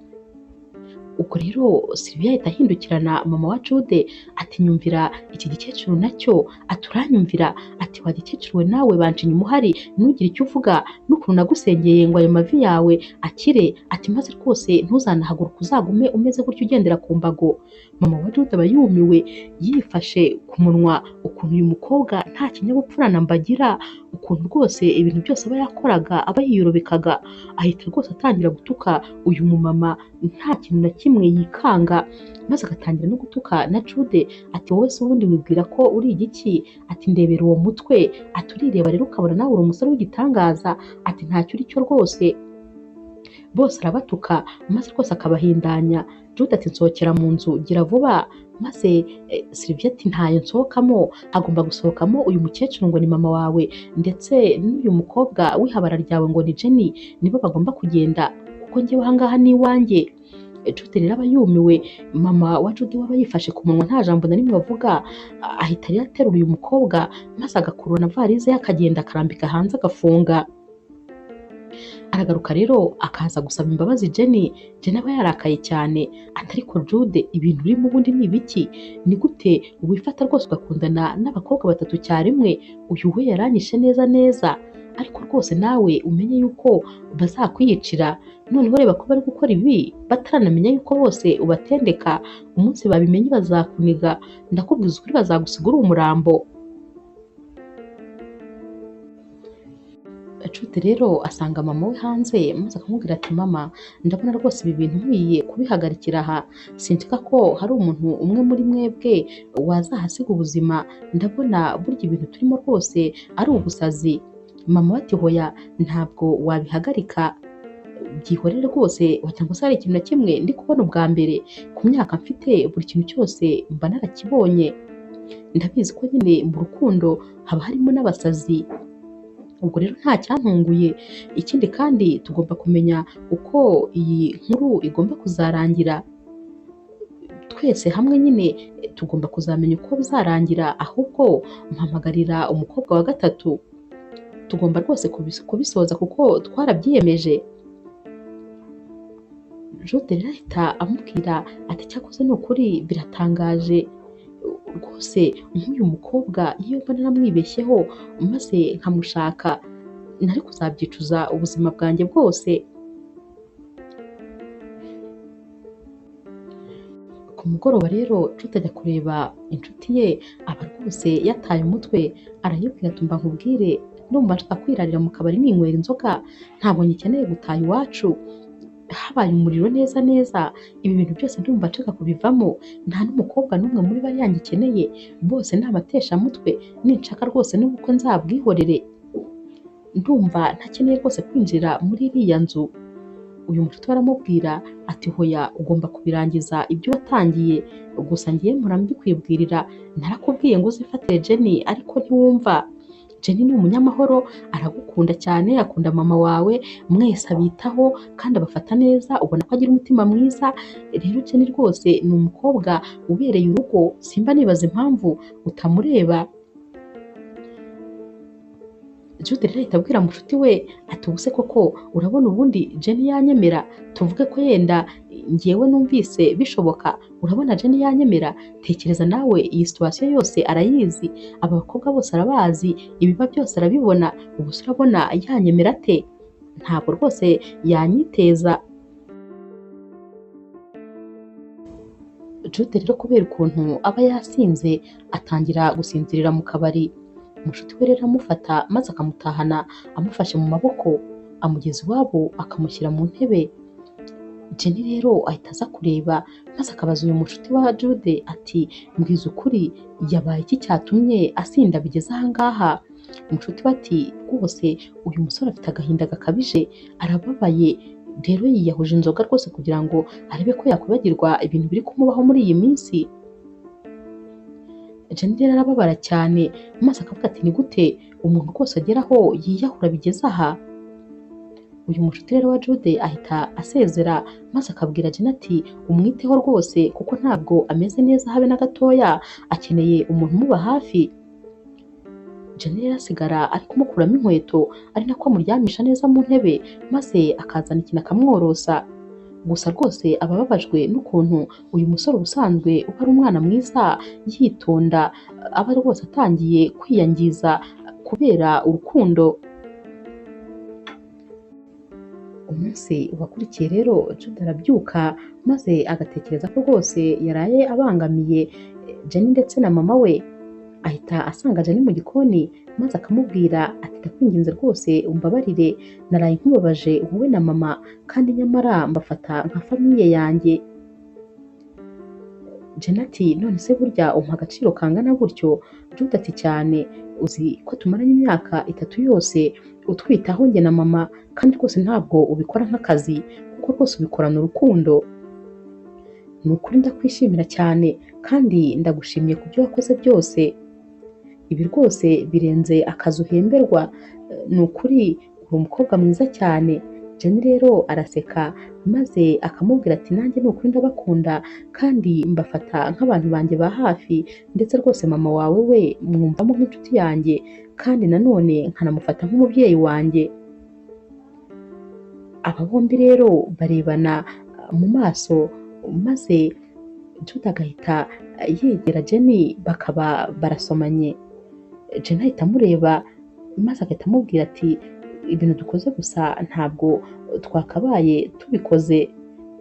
Ubwo rero Sylvia ahita ahindukirana mama wa Jude ati nyumvira iki gikecuru nacyo, ati uranyumvira, ati wa gikecuru we nawe banje inyuma uhari ntugire icyo uvuga n'ukuntu nagusengeye ngo ayo mavi yawe akire, ati maze rwose ntuzanahaguruka uzagume umeze gutyo ugendera ku mbago. Mama wa Jude aba yumiwe yifashe ku munwa ukuntu uyu mukobwa nta kinyabupfura namba agira, ukuntu rwose ibintu byose aba yakoraga aba yiyorobekaga, ahita rwose atangira gutuka uyu mumama nta kintu na kimwe yikanga, maze agatangira no gutuka na Jude ati wowe se ubundi wibwira ko uri igiki? Ati ndebera uwo mutwe, ati urireba rero ukabona nawe uri umusore w'igitangaza, ati ntacyo uri cyo rwose. Bose arabatuka maze rwose akabahindanya. Jude ati nsohokera mu nzu gira vuba, maze Sylvia ati ntayo nsohokamo, agomba gusohokamo uyu mukecuru ngo ni mama wawe ndetse n'uyu mukobwa w'ihabara ryawe ngo ni Jenny, nibo bagomba kugenda kuko njyewe aha ngaha ni iwanjye. Jude rero aba yumiwe, mama wa Jude we aba yifashe ku munwa nta jambo na rimwe bavuga, ahita rero aterura uyu mukobwa maze agakurura na varize ye akagenda akarambika hanze agafunga. Aragaruka rero akaza gusaba imbabazi Jenny. Jenny aba yarakaye cyane ati ariko Jude ibintu urimo ubundi ni ibiki? Ni gute wifata rwose ugakundana n'abakobwa batatu cyarimwe? Uyu we yaranyishe neza neza, ariko rwose nawe umenye yuko bazakwiyicira. Noneho reba ko bari gukora ibi bataranamenya yuko bose ubatendeka, umunsi babimenye bazakuniga, ndakubwiza ukuri bazagusiga uri umurambo. Jude rero asanga mama we hanze maze akamubwira ati mama ndabona rwose ibi bintu nkwiye kubihagarikira aha, sinshaka ko hari umuntu umwe muri mwebwe wazahasiga ubuzima, ndabona burya ibintu turimo rwose ari ubusazi. Mama we ati hoya ntabwo wabihagarika, byihorere rwose wagira ngo se hari ikintu na kimwe ndi kubona ubwa mbere, ku myaka mfite buri kintu cyose mba narakibonye, ndabizi ko nyine mu rukundo haba harimo n'abasazi. Ubwo rero nta cyantunguye, ikindi kandi tugomba kumenya uko iyi nkuru igomba kuzarangira, twese hamwe nyine tugomba kuzamenya uko bizarangira, ahubwo mpamagarira umukobwa wa gatatu, tugomba rwose kubisoza kuko twarabyiyemeje. Jude rero ahita amubwira ati cyakoze ni ukuri biratangaje rwose, nk'uyu mukobwa iyo mba naramwibeshyeho maze nkamushaka nari kuzabyicuza ubuzima bwanjye bwose. Ku mugoroba rero Jude ajya kureba inshuti ye, aba rwose yataye umutwe, arayibwira ati mba nkubwire ndumva nshaka kwirarira mu kabari ninywera inzoga, ntabwo ngikeneye gutaha iwacu, habaye umuriro neza neza, ibi bintu byose ndumva nshaka kubivamo, nta n'umukobwa n'umwe muri bariya ngikeneye, bose ni abateshamutwe, ninshaka rwose n'ubukwe nzabwihorere, ndumva ntakeneye rwose kwinjira muri iriya nzu. uyu mushuti we aramubwira ati hoya ugomba kubirangiza ibyo watangiye, gusa ngiye mpora mbikwibwirira, narakubwiye ngo uzifatire Jenny ariko ntiwumva. Jenny ni umunyamahoro, aragukunda cyane, akunda mama wawe, mwese abitaho kandi abafata neza, ubona ko agira umutima mwiza. Rero Jenny rwose ni umukobwa ubereye urugo, simba nibaza impamvu utamureba. Jude rero ahita abwira mushuti we ati ubuse koko urabona ubundi Jenny yanyemera, tuvuge ko yenda ngewe numvise bishoboka, urabona Jenny yanyemera? Tekereza nawe, iyi situation yose arayizi, aba bakobwa bose arabazi, ibiba byose arabibona, ubuse urabona yanyemera ate? Ntabwo rwose yanyiteza. Jude rero kubera ukuntu aba yasinze atangira gusinzirira mu kabari. Umushuti we rero amufata maze akamutahana amufashe mu maboko, amugeza iwabo akamushyira mu ntebe. Jenny rero ahita aza kureba maze akabaza uyu mushuti wa Jude ati mbwiza ukuri, yabaye iki cyatumye asinda bigeze aha ngaha? Umushuti we ati rwose uyu musore afite agahinda gakabije, arababaye, rero yiyahuje inzoga rwose kugira ngo arebe ko yakwibagirwa ibintu biri kumubaho muri iyi minsi. Jenny rero arababara cyane maze akavuga ati ni gute umuntu rwose ageraho yiyahura bigeze aha? Uyu mushuti rero wa Jude ahita asezera maze akabwira Jenny ati umwiteho rwose kuko ntabwo ameze neza habe na gatoya, akeneye umuntu umuba hafi. Jenny rero asigara ari kumukuramo inkweto, ari nako amuryamisha neza mu ntebe maze akazana ikintu akamworosa. Gusa rwose aba ababajwe n'ukuntu uyu musore ubusanzwe uba ari umwana mwiza, yitonda, aba rwose atangiye kwiyangiza kubera urukundo. Umunsi wakurikiye rero Jude arabyuka maze agatekereza ko rwose yaraye abangamiye Jenny ndetse na mama we. Ahita asanga Jenny mu gikoni maze akamubwira ati ndakwinginze rwose umbabarire, naraye nkubabaje wowe na mama kandi nyamara mbafata nka famiye yanjye. Jenny ati none se burya umpa agaciro kangana gutyo? Jude ati cyane, uzi ko tumaranye imyaka 3 yose utwitaho njye na mama kandi rwose ntabwo ubikora nk'akazi, kuko rwose ubikorana urukundo. Ni ukuri ndakwishimira cyane kandi ndagushimiye ku byo wakoze byose. Ibi rwose birenze akazi uhemberwa, ni ukuri uri umukobwa mwiza cyane. Jenny rero araseka maze akamubwira ati nanjye ni ukuri ndabakunda kandi mbafata nk'abantu banjye ba hafi, ndetse rwose mama wawe we mwumvamo nk'inshuti yanjye kandi nanone nkanamufata nk'umubyeyi wanjye. Aba bombi rero barebana mu maso maze Jude agahita yegera Jenny bakaba barasomanye. Jenny ahita amureba maze agahita amubwira ati ibintu dukoze gusa ntabwo twakabaye tubikoze,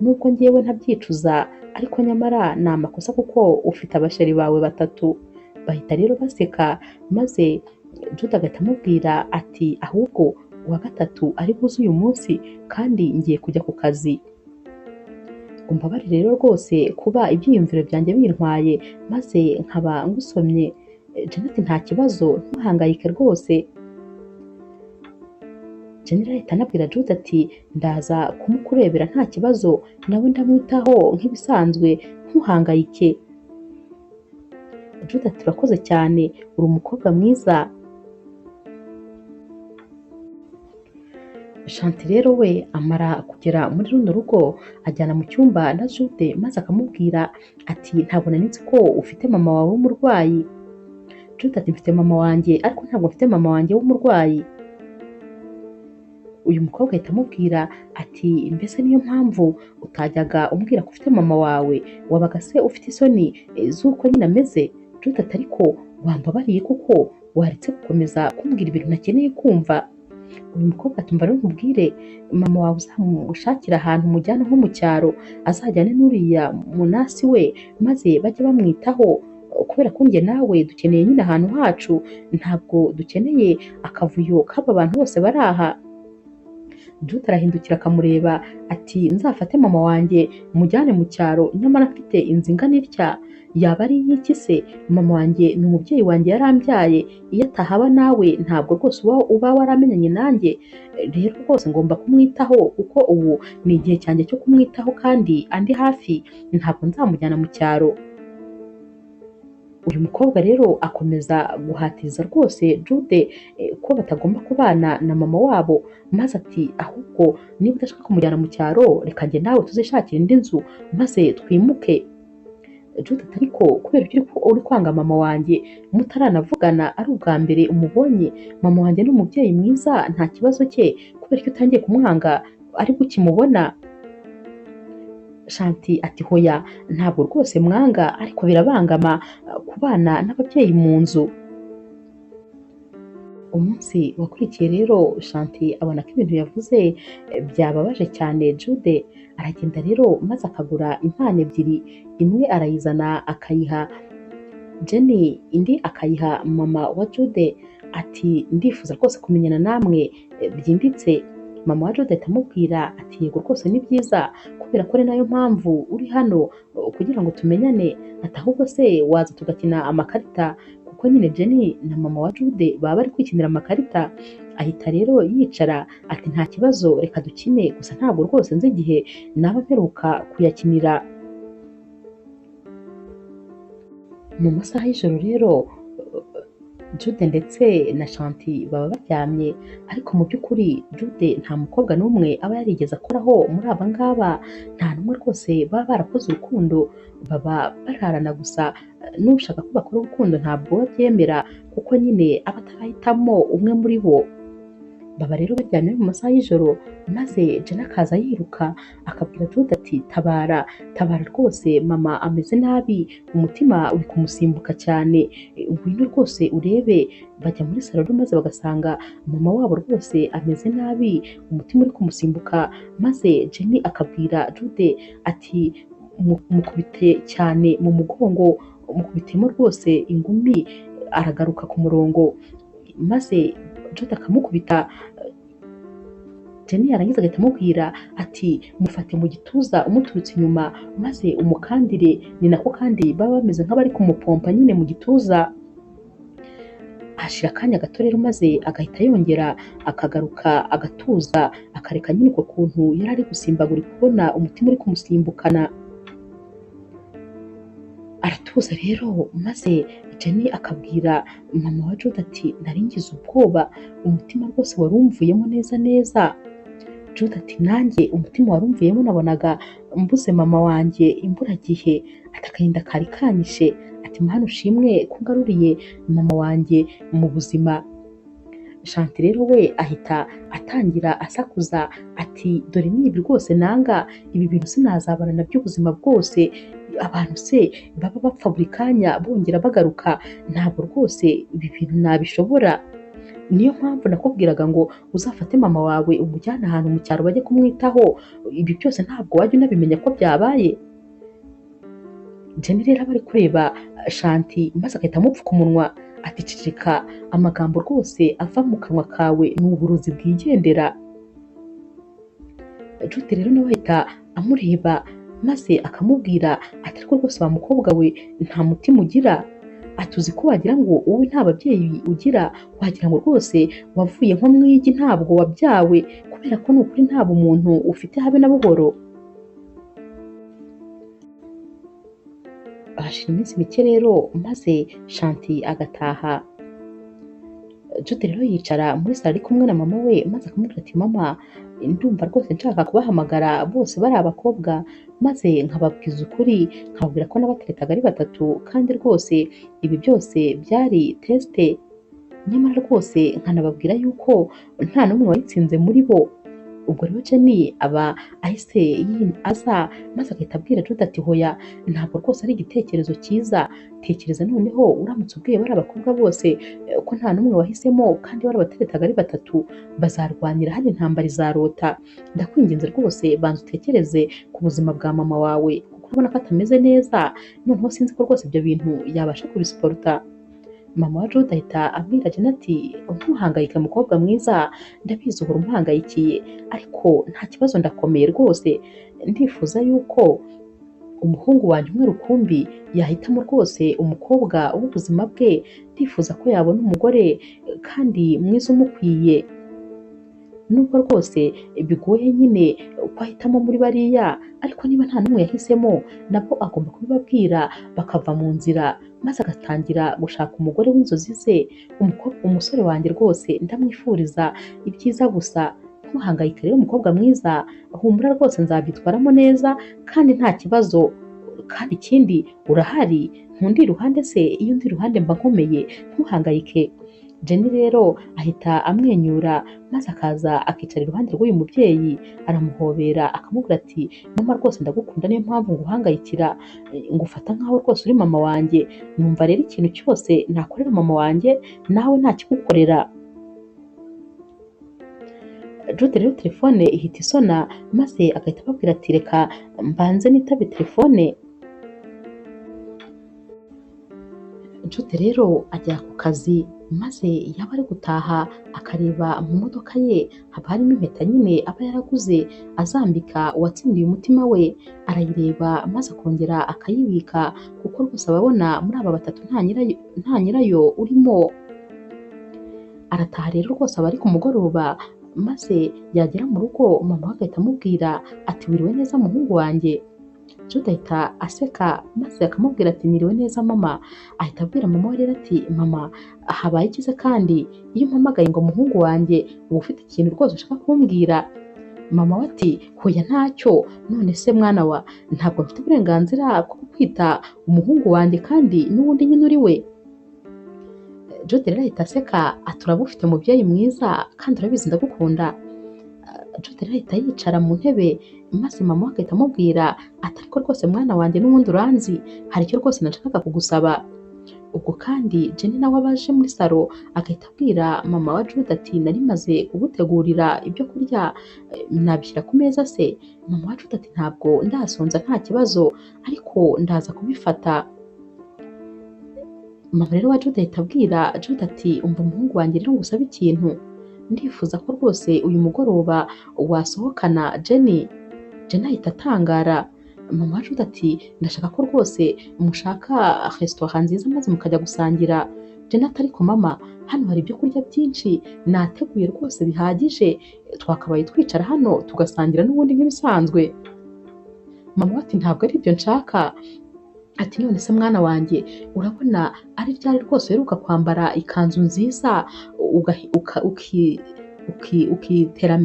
nubwo ngewe ntabyicuza ariko nyamara ni amakosa kuko ufite abasheri bawe 3. Bahita rero baseka maze Jude agahita amubwira ati ahubwo uwa 3 ari buze uyu munsi kandi ngiye kujya ku kazi. Umbabarire rero rwose kuba ibyiyumviro byanjye bintwaye maze nkaba ngusomye. Jenny ati nta kibazo, ntuhangayike rwose. Jenny ahita anabwira Jude ati ndaza kumukurebera nta kibazo, nawe ndamwitaho nk'ibisanzwe, ntuhangayike. Jude ati urakoze cyane, uri umukobwa mwiza. Shanti rero we amara kugera muri runo rugo ajyana mu cyumba na Jude maze akamubwira ati ntabwo nari nzi ko ufite mama wawe w'umurwayi. Jude ati mfite mama wanjye ariko ntabwo mfite mama wanjye w'umurwayi. Uyu mukobwa ahita amubwira ati mbese niyo mpamvu utajyaga umbwira ko ufite mama wawe, wabaga se ufite isoni z'uko nyine ameze? Jude ati ariko wambabariye kuko waretse gukomeza kumbwira ibintu ntakeneye kumva. Uyu mukobwa ati mva nkubwire, mama wawe uzamushakira ahantu mujyana nko mu cyaro, azajyane n'uriya munasi we maze bajye bamwitaho, kubera ko njye nawe dukeneye nyine ahantu hacu, ntabwo dukeneye akavuyo k'aba bantu bose bari aha. Jude arahindukira akamureba ati nzafate mama wanjye mujyane mu cyaro nyamara mfite inzu ingana itya, yaba ari iy'iki se? Mama wanjye ni umubyeyi wanjye yarambyaye, iyo atahaba nawe ntabwo rwose uba waramenyanye nanjye, rero rwose ngomba kumwitaho kuko ubu ni igihe cyanjye cyo kumwitaho kandi andi hafi, ntabwo nzamujyana mu cyaro. Uyu mukobwa rero akomeza guhatiriza rwose Jude ko batagomba kubana na mama wabo, maze ati ahubwo niba udashaka kumujyana mu cyaro reka njye nawe tuzishakira indi nzu maze twimuke. Jude ati ariko kubera uri kwanga mama wanjye mutaranavugana ari ubwa mbere umubonye, mama wanjye ni umubyeyi mwiza nta kibazo cye, kubera ko utangiye kumwanga ariko ukimubona? Shanti ati hoya ntabwo rwose mwanga ariko birabangama kubana n'ababyeyi mu nzu. Umunsi wakurikiye rero Shanti abona ko ibintu yavuze byababaje cyane Jude, aragenda rero maze akagura impano ebyiri, imwe arayizana akayiha Jenny, indi akayiha mama wa Jude, ati ndifuza rwose kumenyana namwe byimbitse. Mama wa Jude ahita amubwira ati yego rwose ni byiza kubera ko ari nayo mpamvu uri hano kugira ngo tumenyane, ati ahubwo se waza tugakina amakarita kuko nyine Jenny na mama wa Jude baba bari kwikinira amakarita. Ahita rero yicara ati nta kibazo reka dukine, gusa ntabwo rwose nzi igihe naba mperuka kuyakinira. Mu masaha y'ijoro rero Jude ndetse na Shanti baba baryamye, ariko mu by'ukuri Jude nta mukobwa n'umwe aba yarigeze akoraho muri aba ngaba, nta n'umwe rwose baba barakoze urukundo, baba bararana gusa, n'ushaka ko bakora urukundo ntabwo babyemera kuko nyine aba atarahitamo umwe muri bo. Baba rero baryamye mu masaha y'ijoro, maze Jenny akaza yiruka akabwira Jude ati tabara tabara rwose mama ameze nabi, umutima uri kumusimbuka cyane, ngwino rwose urebe. Bajya muri salo maze bagasanga mama wabo rwose ameze nabi, umutima uri kumusimbuka, maze Jenny akabwira Jude ati mukubite cyane mu mugongo, mukubitemo rwose ingumi aragaruka ku murongo, maze Jude akamukubita. Jenny yarangiza agahita amubwira ati mufate mu gituza umuturutse inyuma maze umukandire, ni nako kandi baba bameze nk'abari kumupompa nyine mu gituza. Hashira akanya gato rero maze agahita yongera akagaruka agatuza, akareka nyine uko kuntu yari ari gusimbagura kubona umutima uri kumusimbukana. Aratuza rero maze Jenny akabwira mama wa Jude ati nari ngize ubwoba, umutima rwose wari umvuyemo neza neza. Jude ati nanjye umutima wari umvuyemo, nabonaga mbuze mama wanjye imburagihe, ati agahinda kari kanyishe, ati Mana ushimwe ko ngaruriye mama wanjye mu buzima. Shanti rero we ahita atangira asakuza ati dore nibi rwose nanga, ibi bintu sinazabana nabyo ubuzima bwose, abantu se baba bapfa buri kanya bongera bagaruka, ntabwo rwose ibi bintu nabishobora. Niyo mpamvu nakubwiraga ngo uzafate mama wawe umujyane ahantu mu cyaro bajye kumwitaho, ibi byose ntabwo wajya unabimenya ko byabaye. Jenny rero aba ari kureba Shanti maze agahita amupfuka umunwa ati ceceka, amagambo rwose ava mu kanwa kawe ni uburozi bwigendera. Jude rero nawe ahita amureba maze akamubwira ati ariko rwose wa mukobwa we nta mutima ugira, atuzi ko wagira ngo wowe nta babyeyi ugira, wagira ngo rwose wavuye nko mu igi ntabwo wabyawe, kubera ko ni ukuri nta bumuntu ufite habe na buhoro. Hashira iminsi mike rero maze Shanti agataha. Jude rero yicara muri salo ari kumwe na mama we maze akamubwira ati mama ndumva rwose nshaka kubahamagara bose bari abakobwa maze nkababwiza ukuri, nkababwira ko nabateretaga ari batatu kandi rwose ibi byose byari tesite, nyamara rwose nkanababwira yuko nta n'umwe wayitsinze muri bo. Ubwo rero Jenny aba ahise aza maze agahita abwira Jude ati hoya ntabwo rwose ari igitekerezo cyiza, tekereza noneho uramutse ubwiye bari abakobwa bose ko nta n'umwe wahisemo kandi barabateretaga ari batatu, bazarwanira hano intambara izarota. Ndakwinginze rwose banza utekereze ku buzima bwa mama wawe kuko urabona ko atameze neza, noneho sinzi ko rwose ibyo bintu yabasha kubisiporuta. mama wa Jude ahita abwira Jenny ati ntuhangayike mukobwa mwiza, ndabizi uhora umuhangayikiye ariko nta kibazo ndakomeye rwose, ndifuza yuko umuhungu wanjye umwe rukumbi yahitamo rwose umukobwa w'ubuzima bwe, ndifuza ko yabona umugore kandi mwiza umukwiye. Nubwo rwose bigoye nyine ko ahitamo muri bariya, ariko niba nta n'umwe yahisemo nabwo agomba kubibabwira bakava mu nzira, maze agatangira gushaka umugore w'inzozi ze. Umusore wanjye rwose ndamwifuriza ibyiza gusa, ntuhangayike rero mukobwa mwiza, humura rwose nzabyitwaramo neza kandi nta kibazo, kandi ikindi urahari, ntundi iruhande se, iyo undi iruhande mba nkomeye, ntuhangayike. Jenny rero ahita amwenyura maze akaza akicara iruhande rw'uyu mubyeyi, aramuhobera akamubwira ati mama rwose ndagukunda, niyo mpamvu nguhangayikira, ngufata nkaho rwose uri mama wanjye, numva rero ikintu cyose nakorera mama wanjye nawe ntakigukorera. Jude rero telefone ihita isona maze agahita ababwira ati reka mbanze nitabe telefone. Jude rero ajya ku kazi maze yaba ari gutaha akareba mu modoka ye haba harimo impeta nyine aba yaraguze azambika uwatsindiye umutima we, arayireba maze akongera akayibika kuko rwose ababona muri aba batatu nta nyirayo urimo. Arataha rero rwose aba ari ku mugoroba, maze yagera mu rugo mama we agahita amubwira ati wiriwe neza muhungu wanjye. Jude ahita aseka maze akamubwira ati niriwe neza mama. Ahita abwira mama we rero ati mama habaye ikize kandi iyo umpamagaye ngo muhungu wanjye uba ufite ikintu rwose ushaka kumbwira? Mama we ati hoya ntacyo, none se mwana wa ntabwo mfite uburenganzira bwo kwita umuhungu wanjye kandi n'ubundi nyine uri we? Jude rero ahita aseka ati urabufite mubyeyi mwiza kandi urabizi ndagukunda. Jude rero ahita yicara mu ntebe maze mama we agahita amubwira ati ariko rwose mwana wanjye n'ubundi uranzi, hari icyo rwose nashakaga kugusaba. Ubwo kandi Jenny nawe abaje muri salo agahita abwira mama wa Jude ati nari maze kugutegurira ibyo kurya, nabishyira ku meza se? Mama wa Jude ati ntabwo ndasonza nta kibazo ariko ndaza kubifata. Mama rero wa Jude ahita abwira Jude ati umva umuhungu wanjye rero ngusaba ikintu, ndifuza ko rwose uyu mugoroba wasohokana Jenny. Jenny ahita atangara. Mama wa Jude ati ndashaka ko rwose mushaka resitora nziza maze mukajya gusangira. Jenny ati ariko mama hano hari ibyo kurya byinshi nateguye rwose bihagije, twakabaye twicara hano tugasangira n'ubundi nk'ibisanzwe. Mama we ati ntabwo ari ibyo nshaka. Ati none se mwana wanjye urabona ari ryari rwose uheruka kwambara ikanzu nziza ukitera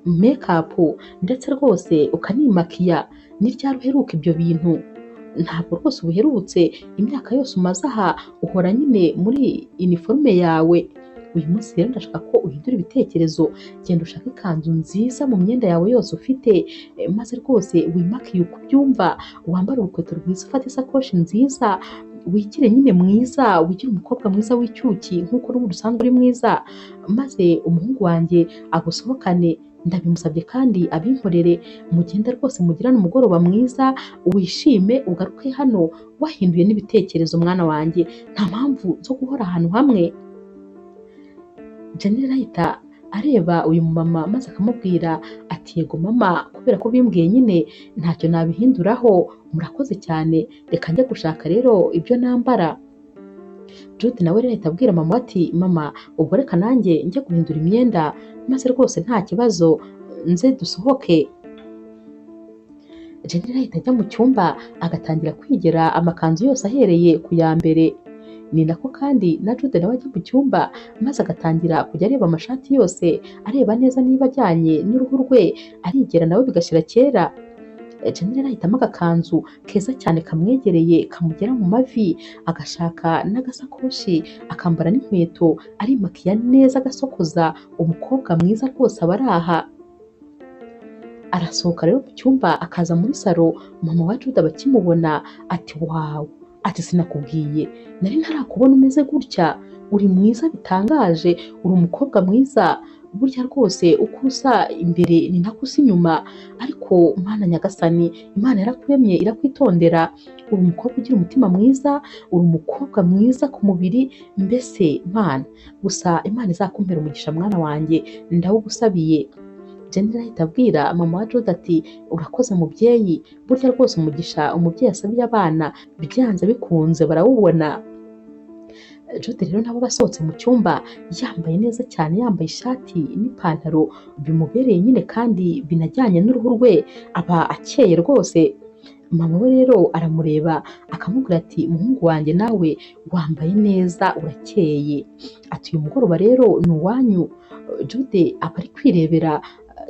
make-up ndetse rwose ukanimakiya? Ni ryari uheruka ibyo bintu? Ntabwo rwose ubuherutse, imyaka yose umaze aha uhora nyine muri iniforume yawe. Uyu munsi rero ndashaka ko uhindura ibitekerezo, genda ushake ikanzu nziza mu myenda yawe yose ufite, maze rwose wimakiye uko ubyumva, wambare urukweto rwiza, ufate isakoshi nziza, wigire nyine mwiza, wigire umukobwa mwiza w'icyuki nk'uko n'ubundi usanzwe uri mwiza, maze umuhungu wanjye agusohokane. Ndabimusabye kandi abinkorere, mugende rwose mugirane umugoroba mwiza, wishime ugaruke hano wahinduye n'ibitekerezo mwana wanjye, nta mpamvu zo guhora ahantu hamwe. Jenny rero ahita areba uyu mama maze akamubwira ati yego mama, kubera ko bimbwiye nyine ntacyo nabihinduraho, murakoze cyane, reka njye gushaka rero ibyo nambara. Jude nawe rero ahita abwira mama ati mama ubwo reka nanjye njye guhindura imyenda, maze rwose nta kibazo nze dusohoke. Jenny rero ahita ajya mu cyumba agatangira kwigera amakanzu yose ahereye ku ya mbere. Ni nako kandi na Jude nawe ajya mu cyumba maze agatangira kujya areba amashati yose, areba neza niba ajyanye n'uruhu rwe, arigera nawe bigashyira kera. Jenny rero ahitamo agakanzu keza cyane kamwegereye kamugera mu mavi, agashaka n'agasakoshi, akambara n'inkweto, arimakiya neza agasokoza, umukobwa mwiza rwose aba ari aha. Arasohoka rero mu cyumba akaza muri salo, mama wa Jude bakimubona ati wawu, ati sinakubwiye nari ntarakubona umeze gutya, uri mwiza bitangaje, uri umukobwa mwiza, burya rwose uko usa imbere ni nako usa inyuma, ariko Mana nyagasani, Imana yarakuremye irakwitondera, uri umukobwa ugira umutima mwiza, uri umukobwa mwiza ku mubiri, mbese Mana, gusa Imana izakumpera umugisha mwana wanjye, ndawugusabiye. Jenny ahita abwira mama wa Jude ati urakoze mubyeyi, burya rwose umugisha umubyeyi asabiye abana byanze bikunze barawubona. Jude rero nabo basohotse mu cyumba yambaye neza cyane, yambaye ishati n'ipantaro bimubereye nyine kandi binajyanye n'uruhu rwe, aba akeye rwose. Mama we rero aramureba akamubwira ati muhungu wanjye nawe wambaye neza urakeye, ati uyu mugoroba rero ni uwanyu. Jude aba ari kwirebera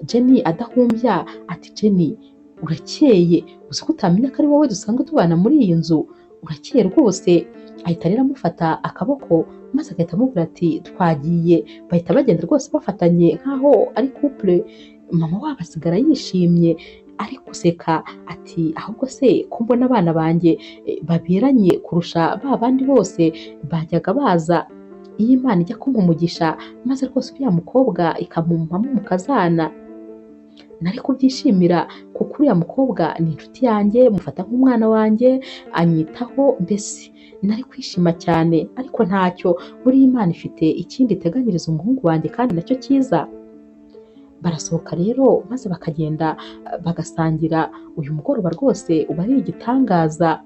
Jenny adahumbya, ati Jenny urakeye, uzi ko utamenya ko ari wowe dusanzwe tubana muri iyi nzu, urakeye rwose. Ahita rero amufata akaboko maze agahita amubwira ati twagiye, bahita bagenda rwose bafatanye nk'aho ari couple. Mama wabo asigara yishimye ari guseka ati ahubwo se ko mbona abana banjye baberanye kurusha ba bandi bose bajyaga baza, iyo Imana ijya kumpa umugisha maze rwose uriya mukobwa ikamumpamo umukazana nari kubyishimira, kuko uriya mukobwa ni inshuti yanjye, mufata nk'umwana wanjye, anyitaho, mbese nari kwishima cyane. Ariko ntacyo, buriya Imana ifite ikindi iteganyiriza umuhungu wanjye kandi nacyo cyiza. Barasohoka rero maze bakagenda bagasangira, uyu mugoroba rwose uba ari igitangaza.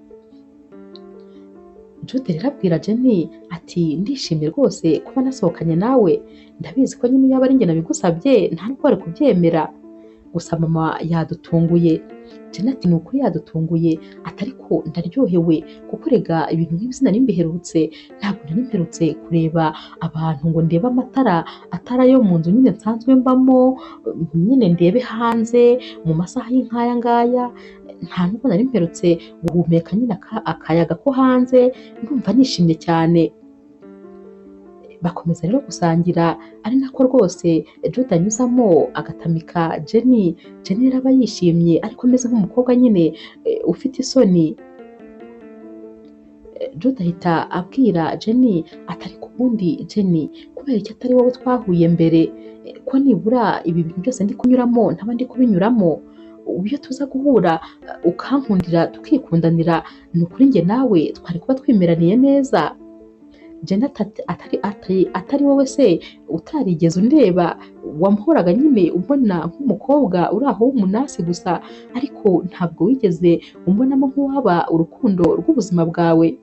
Jude rero abwira Jenny ati ndishimye rwose kuba nasohokanye nawe, ndabizi ko nyine yaba ari njye nabigusabye nta nubwo wari kubyemera, gusa mama yadutunguye. Jenny ati ni ukuri yadutunguye, ati ariko ndaryohewe kuko rega ibintu nk'ibi sinari mbiherutse, ntabwo nari mperutse kureba abantu ngo ndebe amatara atari ayo mu nzu nyine nsanzwe mbamo, nyine ndebe hanze mu masaha y'inkaya ngaya, nta nubwo nari mperutse guhumeka nyine akayaga ko hanze, ndumva nishimye cyane. Bakomeza rero gusangira ari nako rwose Jude anyuzamo agatamika Jenny. Jenny rero aba yishimye ariko ameze nk'umukobwa nyine ufite isoni. Jude ahita abwira Jenny ati ariko ubundi Jenny, kubera iki atari wowe twahuye mbere, ko nibura ibi bintu byose ndi kunyuramo ntaba ndi kubinyuramo, iyo tuza guhura ukankundira tukikundanira, ni ukuri njye nawe twari kuba twimeraniye neza. Jenny atari wowe se utarigeze undeba, wamuhoraga nyine umbona nk'umukobwa uri aho w'umunasi gusa, ariko ntabwo wigeze umbonamo nk'uwaba urukundo rw'ubuzima bwawe.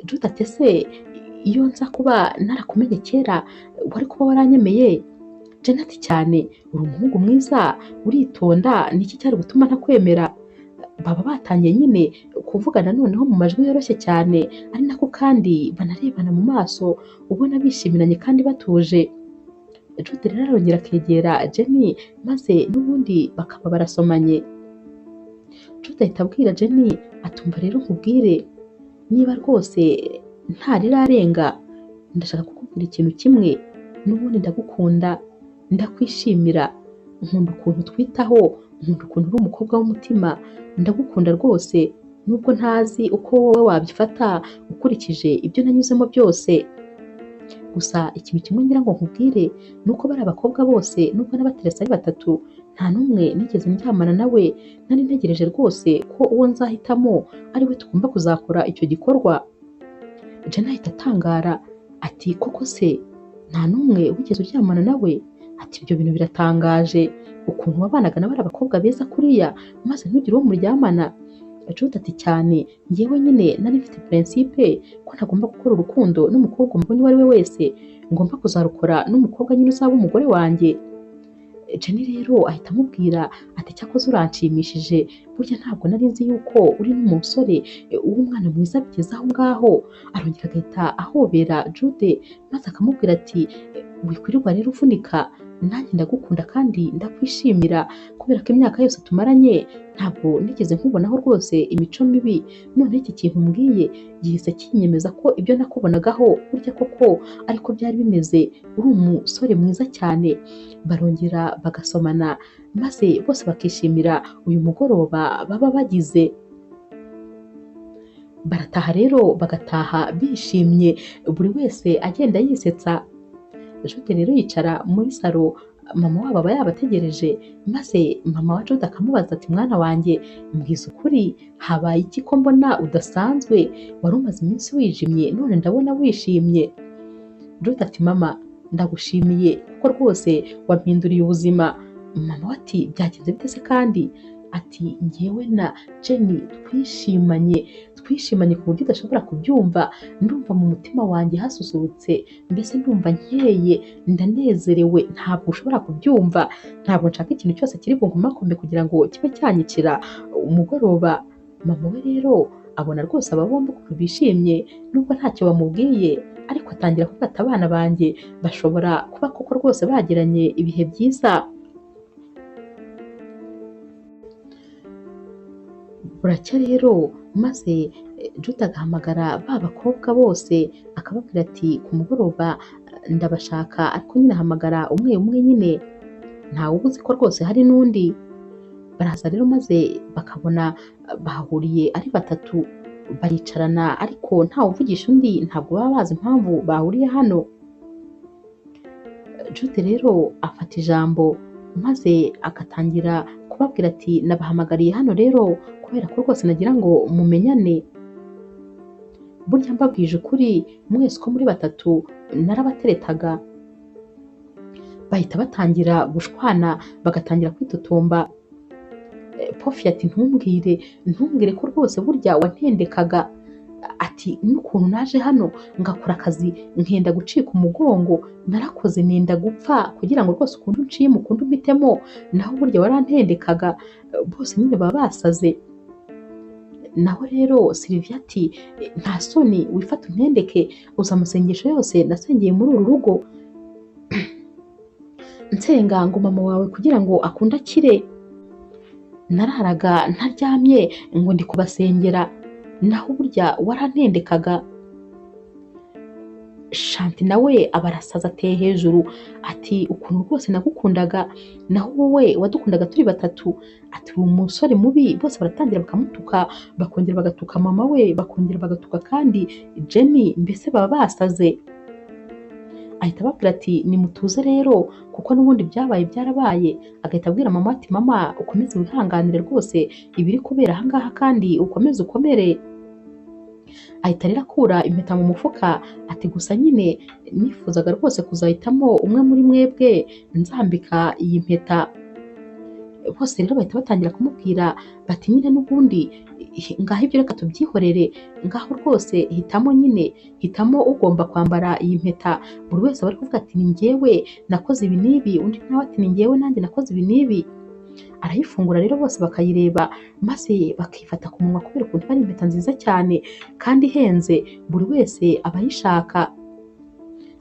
Jude ati ese iyo nza kuba narakumenye kera wari kuba waranyemeye? Jenny ati cyane, uri umuhungu mwiza, uritonda, niki cyari gutuma ntakwemera? Baba batangiye nyine kuvugana noneho mu majwi yoroshye cyane, ari nako kandi banarebana mu maso ubona bishimiranye kandi batuje. Jude rero arongera akegera Jenny maze n'ubundi bakaba barasomanye. Jude ahita abwira Jenny atumva rero nkubwire, niba rwose ntarirarenga, ndashaka kukubwira ikintu kimwe, n'ubundi ndagukunda, ndakwishimira, nkunda ukuntu twitaho, nkunda ukuntu uri umukobwa w'umutima, ndagukunda rwose, nubwo ntazi uko wowe wabyifata ukurikije ibyo nanyuzemo byose. Gusa ikintu kimwe ngira ngo nkubwire ni uko bari abakobwa bose nubwo n'abateretse ari batatu, nta n'umwe nigeze ndyamana nawe, nari ntegereje rwose ko uwo nzahitamo ari we tugomba kuzakora icyo gikorwa. Jenny ahita atangara ati koko se nta n'umwe wigeze uryamana nawe? Ati ibyo bintu biratangaje, ukuntu wabanaga na bari abakobwa beza kuriya maze ntugire uwo muryamana. Jude ati cyane, njyewe nyine nari mfite principe ko ntagomba gukora urukundo n'umukobwa mbonye uwo ari we wese, ngomba kuzarukora n'umukobwa nyine uzaba umugore wanjye. Jenny rero ahita amubwira ati cyakoze uranshimishije, burya ntabwo nari nzi yuko uri n'umusore w'umwana mwiza bigeze aho ngaho. Arongera agahita ahobera Jude maze akamubwira ati wikwirirwa rero uvunika, nanjye ndagukunda kandi ndakwishimira, kubera ko imyaka yose tumaranye ntabwo nigeze nkubonaho rwose imico mibi, none iki kintu mbwiye gihise kinyemeza ko ibyo nakubonagaho burya koko ariko byari bimeze, uri umusore mwiza cyane. Barongera bagasomana maze bose bakishimira uyu mugoroba baba bagize. Barataha rero bagataha bishimye, buri wese agenda yisetsa. Jude rero yicara muri salo, mama wabo aba yabategereje, maze mama wa Jude akamubaza ati mwana wanjye mbwiza ukuri habaye iki ko mbona udasanzwe, wari umaze iminsi wijimye none ndabona wishimye. Jude ati mama ndagushimiye kuko rwose wampinduriye ubuzima. Mama we ati byagenze bite se kandi? Ati njyewe na Jenny twishimanye ku buryo udashobora kubyumva, ndumva mu mutima wanjye hasusurutse, mbese ndumva nkeye, ndanezerewe ntabwo ushobora kubyumva, ntabwo nshaka ikintu cyose kiri bunkomakome kugira ngo kibe cyanyicira umugoroba. Mama we rero abona rwose aba bombi ukuntu bishimye nubwo ntacyo bamubwiye, ariko atangira kuvuga ati abana banjye bashobora kuba koko rwose bagiranye ibihe byiza. Buracya rero maze Jude agahamagara ba bakobwa bose akababwira ati ku mugoroba ndabashaka, ariko nyine ahamagara umwe umwe nyine, ntawe uba uzi ko rwose hari n'undi. Baraza rero maze bakabona bahuriye ari batatu, baricarana ariko ntawe uvugisha undi, ntabwo baba bazi impamvu bahuriye hano. Jude rero afata ijambo maze agatangira kubabwira ati nabahamagariye hano rero kubera ko rwose nagira ngo mumenyane. Burya mbabwije ukuri mwese uko muri batatu narabateretaga. Bahita batangira gushwana, bagatangira kwitotomba. Pofi ati ntumbwire ko rwose burya wantendekaga. Ati n'ukuntu naje hano ngakora akazi nkenda gucika umugongo, narakoze nenda gupfa kugira ngo rwose ukuntu unciye mukundu mpitemo, naho burya warantendekaga. Bose nyine baba basaze. Naho rero Sylvia ati nta soni wifata untendeke, uzi amasengesho yose nasengeye muri uru rugo nsenga ngo mama wawe kugira ngo akunde akire, nararaga ntaryamye ngo ndi kubasengera, naho burya warantendekaga. Shanti nawe aba arasaza ateye hejuru ati ukuntu rwose nagukundaga, naho wowe wadukundaga turi batatu. Ati uri umusore mubi. Bose baratangira bakamutuka, bakongera bagatuka mama we, bakongera bagatuka kandi Jenny, mbese baba basaze. Ahita ababwira ati nimutuze rero kuko n'ubundi byabaye byarabaye. Agahita abwira mama ati mama ukomeze wihanganire rwose ibiri kubera ahangaha kandi ukomeze ukomere. Ahita rero akura impeta mu mufuka ati gusa nyine nifuzaga rwose kuzahitamo umwe muri mwebwe nzambika iyi mpeta. Bose rero bahita batangira kumubwira bati nyine n'ubundi ngaho ibyo reka tubyihorere, ngaho rwose hitamo ugomba kwambara iyi mpeta. Buri wese bari kuvuga ati ni njyewe nakoze ibi n'ibi, undi nawe ati ni njyewe nanjye nakoze ibi n'ibi. Arayifungura rero bose bakayireba maze bakifata ku munwa kubera ukuntu ari impeta nziza cyane kandi ihenze, buri wese aba ayishaka.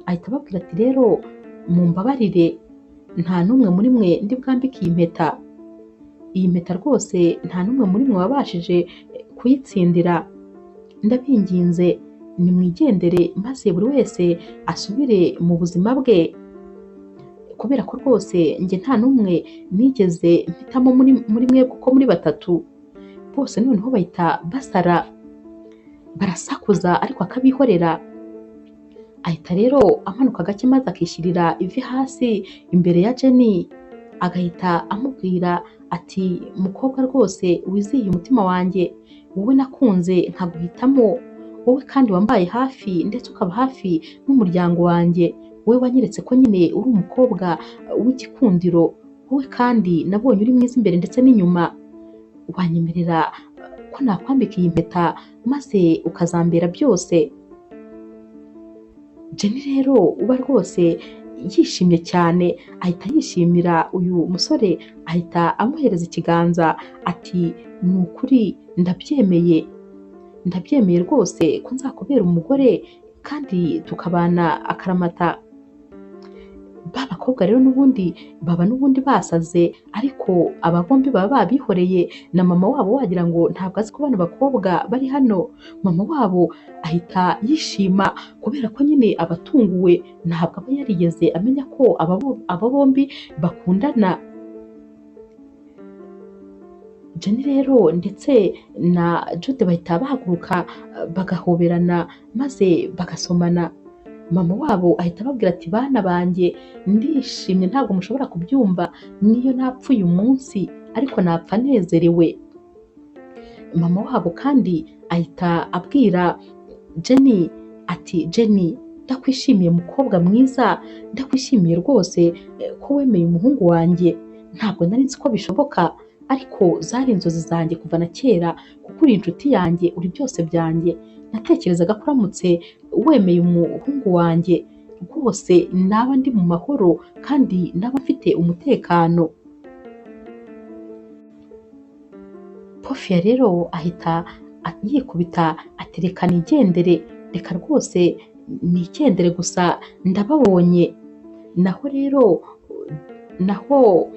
Ahita ababwira ati rero mumbabarire, nta n'umwe muri mwe ndi bwambike iyi mpeta. Iyi mpeta rwose nta n'umwe muri mwe wabashije kuyitsindira. Ndabinginze nimwigendere maze buri wese asubire mu buzima bwe, kubera ko rwose njye nta n'umwe nigeze mpitamo muri mwebwe uko muri batatu. Bose noneho bahita basara, barasakuza ariko akabihorera. Ahita rero amanuka gake maze akishyirira ivi hasi imbere ya Jenny, agahita amubwira ati mukobwa rwose wizihiye umutima wanjye, wowe nakunze nkaguhitamo, wowe kandi wambaye hafi ndetse ukaba hafi n'umuryango wanjye, wowe wanyeretse ko nyine uri umukobwa w'igikundiro, wowe kandi nabonye uri mwiza imbere ndetse n'inyuma. Wanyemerera ko nakwambika iyi mpeta maze ukazambera byose. Jenny rero uba rwose yishimye cyane, ahita yishimira uyu musore, ahita amuhereza ikiganza ati ni ukuri ndabyemeye rwose ko nzakubera umugore kandi tukabana akaramata. Ba bakobwa rero n'ubundi basaze, ariko aba bombi baba babihoreye, na mama wabo wagira ngo ntabwo azi ko bano bakobwa bari hano. Mama wabo ahita yishima kubera ko nyine abatunguwe, ntabwo aba yarigeze amenya ko aba bombi bakundana. Jenny rero ndetse na Jude bahita bahaguruka bagahoberana maze bagasomana. mama wabo ahita ababwira ati bana banjye ndishimye ntabwo mushobora kubyumva, niyo napfa uyu munsi ariko napfa nezerewe. Mama wabo kandi ahita abwira Jenny ati Jenny ndakwishimiye mukobwa mwiza, ndakwishimiye rwose ko wemeye umuhungu wanjye, ntabwo nari nzi ko bishoboka ariko zari inzozi zanjye kuva na kera kuko uri inshuti yanjye, uri byose byanjye. Natekerezaga ko uramutse wemeye umuhungu wanjye rwose naba ndi mu mahoro kandi naba mfite umutekano. Pofia rero ahita yikubita ati reka nigendere, reka rwose nigendere gusa ndababonye. Naho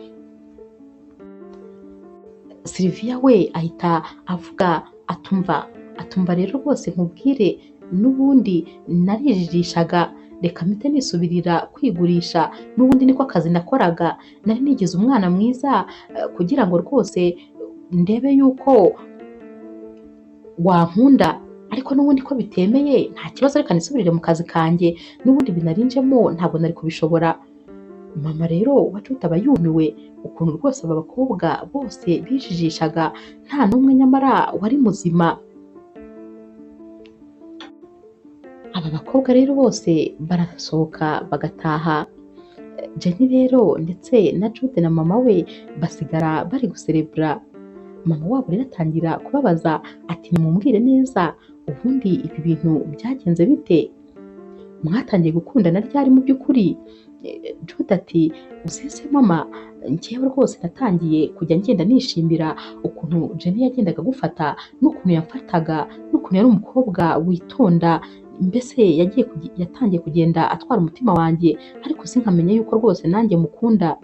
Sylvia we ahita avuga atumva rero rwose nkubwire n'ubundi narijijishaga, reka mpite nisubirira kwigurisha, n'ubundi niko akazi nakoraga, nari nigize umwana mwiza kugira ngo rwose ndebe yuko wankunda, ariko n'ubundi ko bitemeye nta kibazo, reka nisubirire mu kazi kanjye, n'ubundi binarinjemo ntabwo nari kubishobora. Mama rero wa Jude aba yumiwe ukuntu rwose aba bakobwa bose bijijishaga nta n'umwe nyamara wari muzima. Aba bakobwa rero bose barasohoka bagataha. Jenny rero ndetse na Jude na mama we basigara bari guserebura. Mama wabo rero atangira kubabaza ati nimumbwire neza ubundi ibi bintu byagenze bite, mwatangiye gukundana ryari mu by'ukuri? Jude ati uzese mama, njyewe rwose natangiye kujya ngenda nishimira ukuntu Jenny yagendaga gufata n'ukuntu yamfataga n'ukuntu yari umukobwa witonda, mbese yatangiye kugenda atwara umutima wanjye ariko sinkamenya yuko rwose nanjye mukunda.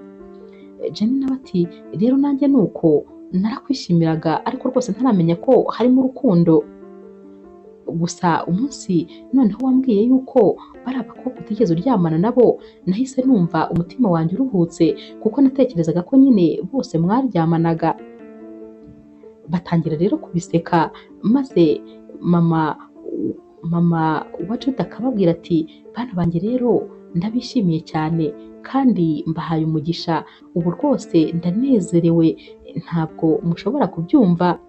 Jenny nawe ati rero nanjye nuko narakwishimiraga ariko rwose ntaramenya ko harimo urukundo. Gusa umunsi noneho wambwiye yuko bari abakobwa utigeze uryamana nabo, nahise numva umutima wanjye uruhutse kuko natekerezaga ko nyine bose mwaryamanaga. Batangira rero kubiseka maze mama wa Jude akababwira ati bana banjye rero ndabishimiye cyane kandi mbahaye umugisha, ubu rwose ndanezerewe ntabwo mushobora kubyumva.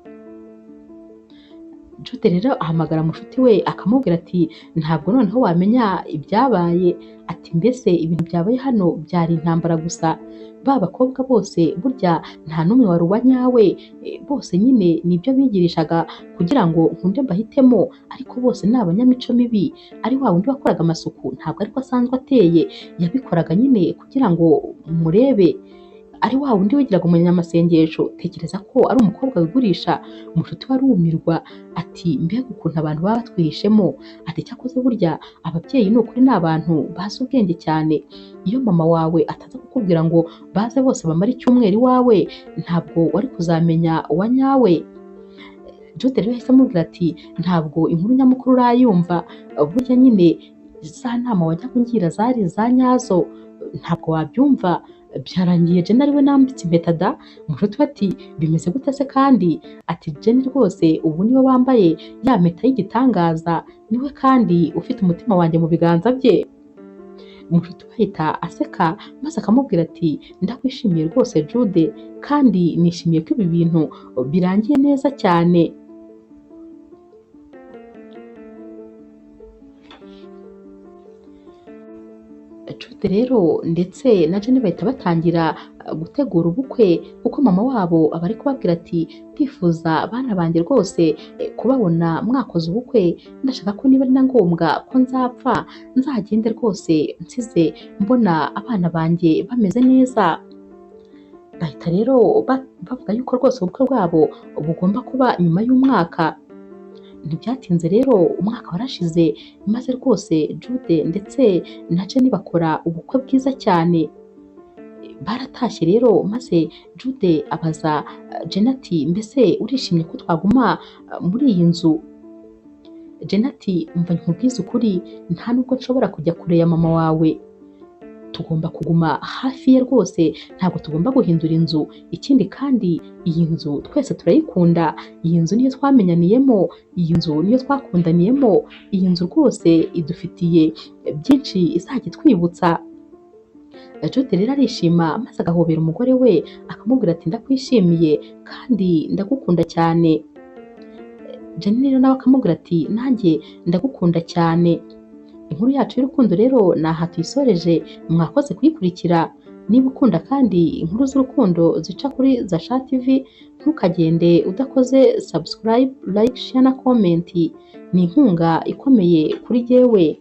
Jude rero ahamagara mushuti we akamubwira ati ntabwo noneho wamenya ibyabaye, ati mbese ibintu byabaye hano byari intambara gusa, ba bakobwa bose burya nta n'umwe wari uwa nyawe, bose nyine nibyo bigirishaga kugira ngo nkunde mbahitemo, ariko bose ni abanyamico mibi, ari wa wundi wakoraga amasuku ntabwo ariko asanzwe ateye, yabikoraga nyine kugira ngo murebe, ari wa wundi wigiraga umunyamasengesho, tekereza ko ari umukobwa wigurisha. Umushuti we arumirwa ati mbega ukuntu abantu baba batwihishemo, ati cyakoze burya ababyeyi ni ukuri ni abantu bazi ubwenge cyane, iyo mama wawe ataza kukubwira ngo baze bose bamare icyumweru iwawe ntabwo wari kuzamenya uwa nyawe. Jude rero yahise amubwira ati ntabwo inkuru nyamukuru urayumva, burya nyine za nama wajyaga ungira zari iza nyazo, ntabwo wabyumva, byarangiye Jenny ariwe nambitse impeta da. Umushuti we ati bimeze gute se kandi? Ati Jenny rwose ubu niwe wambaye ya mpeta y'igitangaza, niwe kandi ufite umutima wanjye mu biganza bye. Umushuti we ahita aseka maze akamubwira ati ndakwishimiye rwose Jude kandi nishimiye ko ibi bintu birangiye neza cyane. Jude rero ndetse na Jenny bahita batangira gutegura ubukwe kuko mama wabo aba ari kubabwira ati ndifuza bana banjye rwose kubabona mwakoze ubukwe, ndashaka ko niba ari na ngombwa ko nzapfa nzagende rwose nsize mbona abana banjye bameze neza. Bahita rero bavuga yuko rwose ubukwe bwabo bugomba kuba nyuma y'umwaka. Ntibyatinze rero umwaka warashize maze rwose Jude ndetse na Jenny bakora ubukwe bwiza cyane. Baratashye rero maze Jude abaza Jenny ati mbese urishimye ko twaguma muri iyi nzu? Jenny ati umva nkubwize ukuri nta nubwo nshobora kujya kure ya mama wawe, tugomba kuguma hafi ye rwose, ntabwo tugomba guhindura inzu. Ikindi kandi iyi nzu twese turayikunda, iyi nzu niyo twamenyaniyemo, iyi nzu niyo twakundaniyemo, iyi nzu rwose idufitiye byinshi izajya itwibutsa. Jude rero arishima maze agahobera umugore we akamubwira ati ndakwishimiye kandi ndagukunda cyane. Jenny rero nawe akamubwira ati nanjye ndagukunda cyane. Inkuru yacu y'urukundo rero ni aha tuyisoreje, mwakoze kuyikurikira. Niba ukunda kandi inkuru z'urukundo zica kuri Zasha TV, ntukagende udakoze subscribe, like, share na comment. Ni inkunga ikomeye kuri jyewe.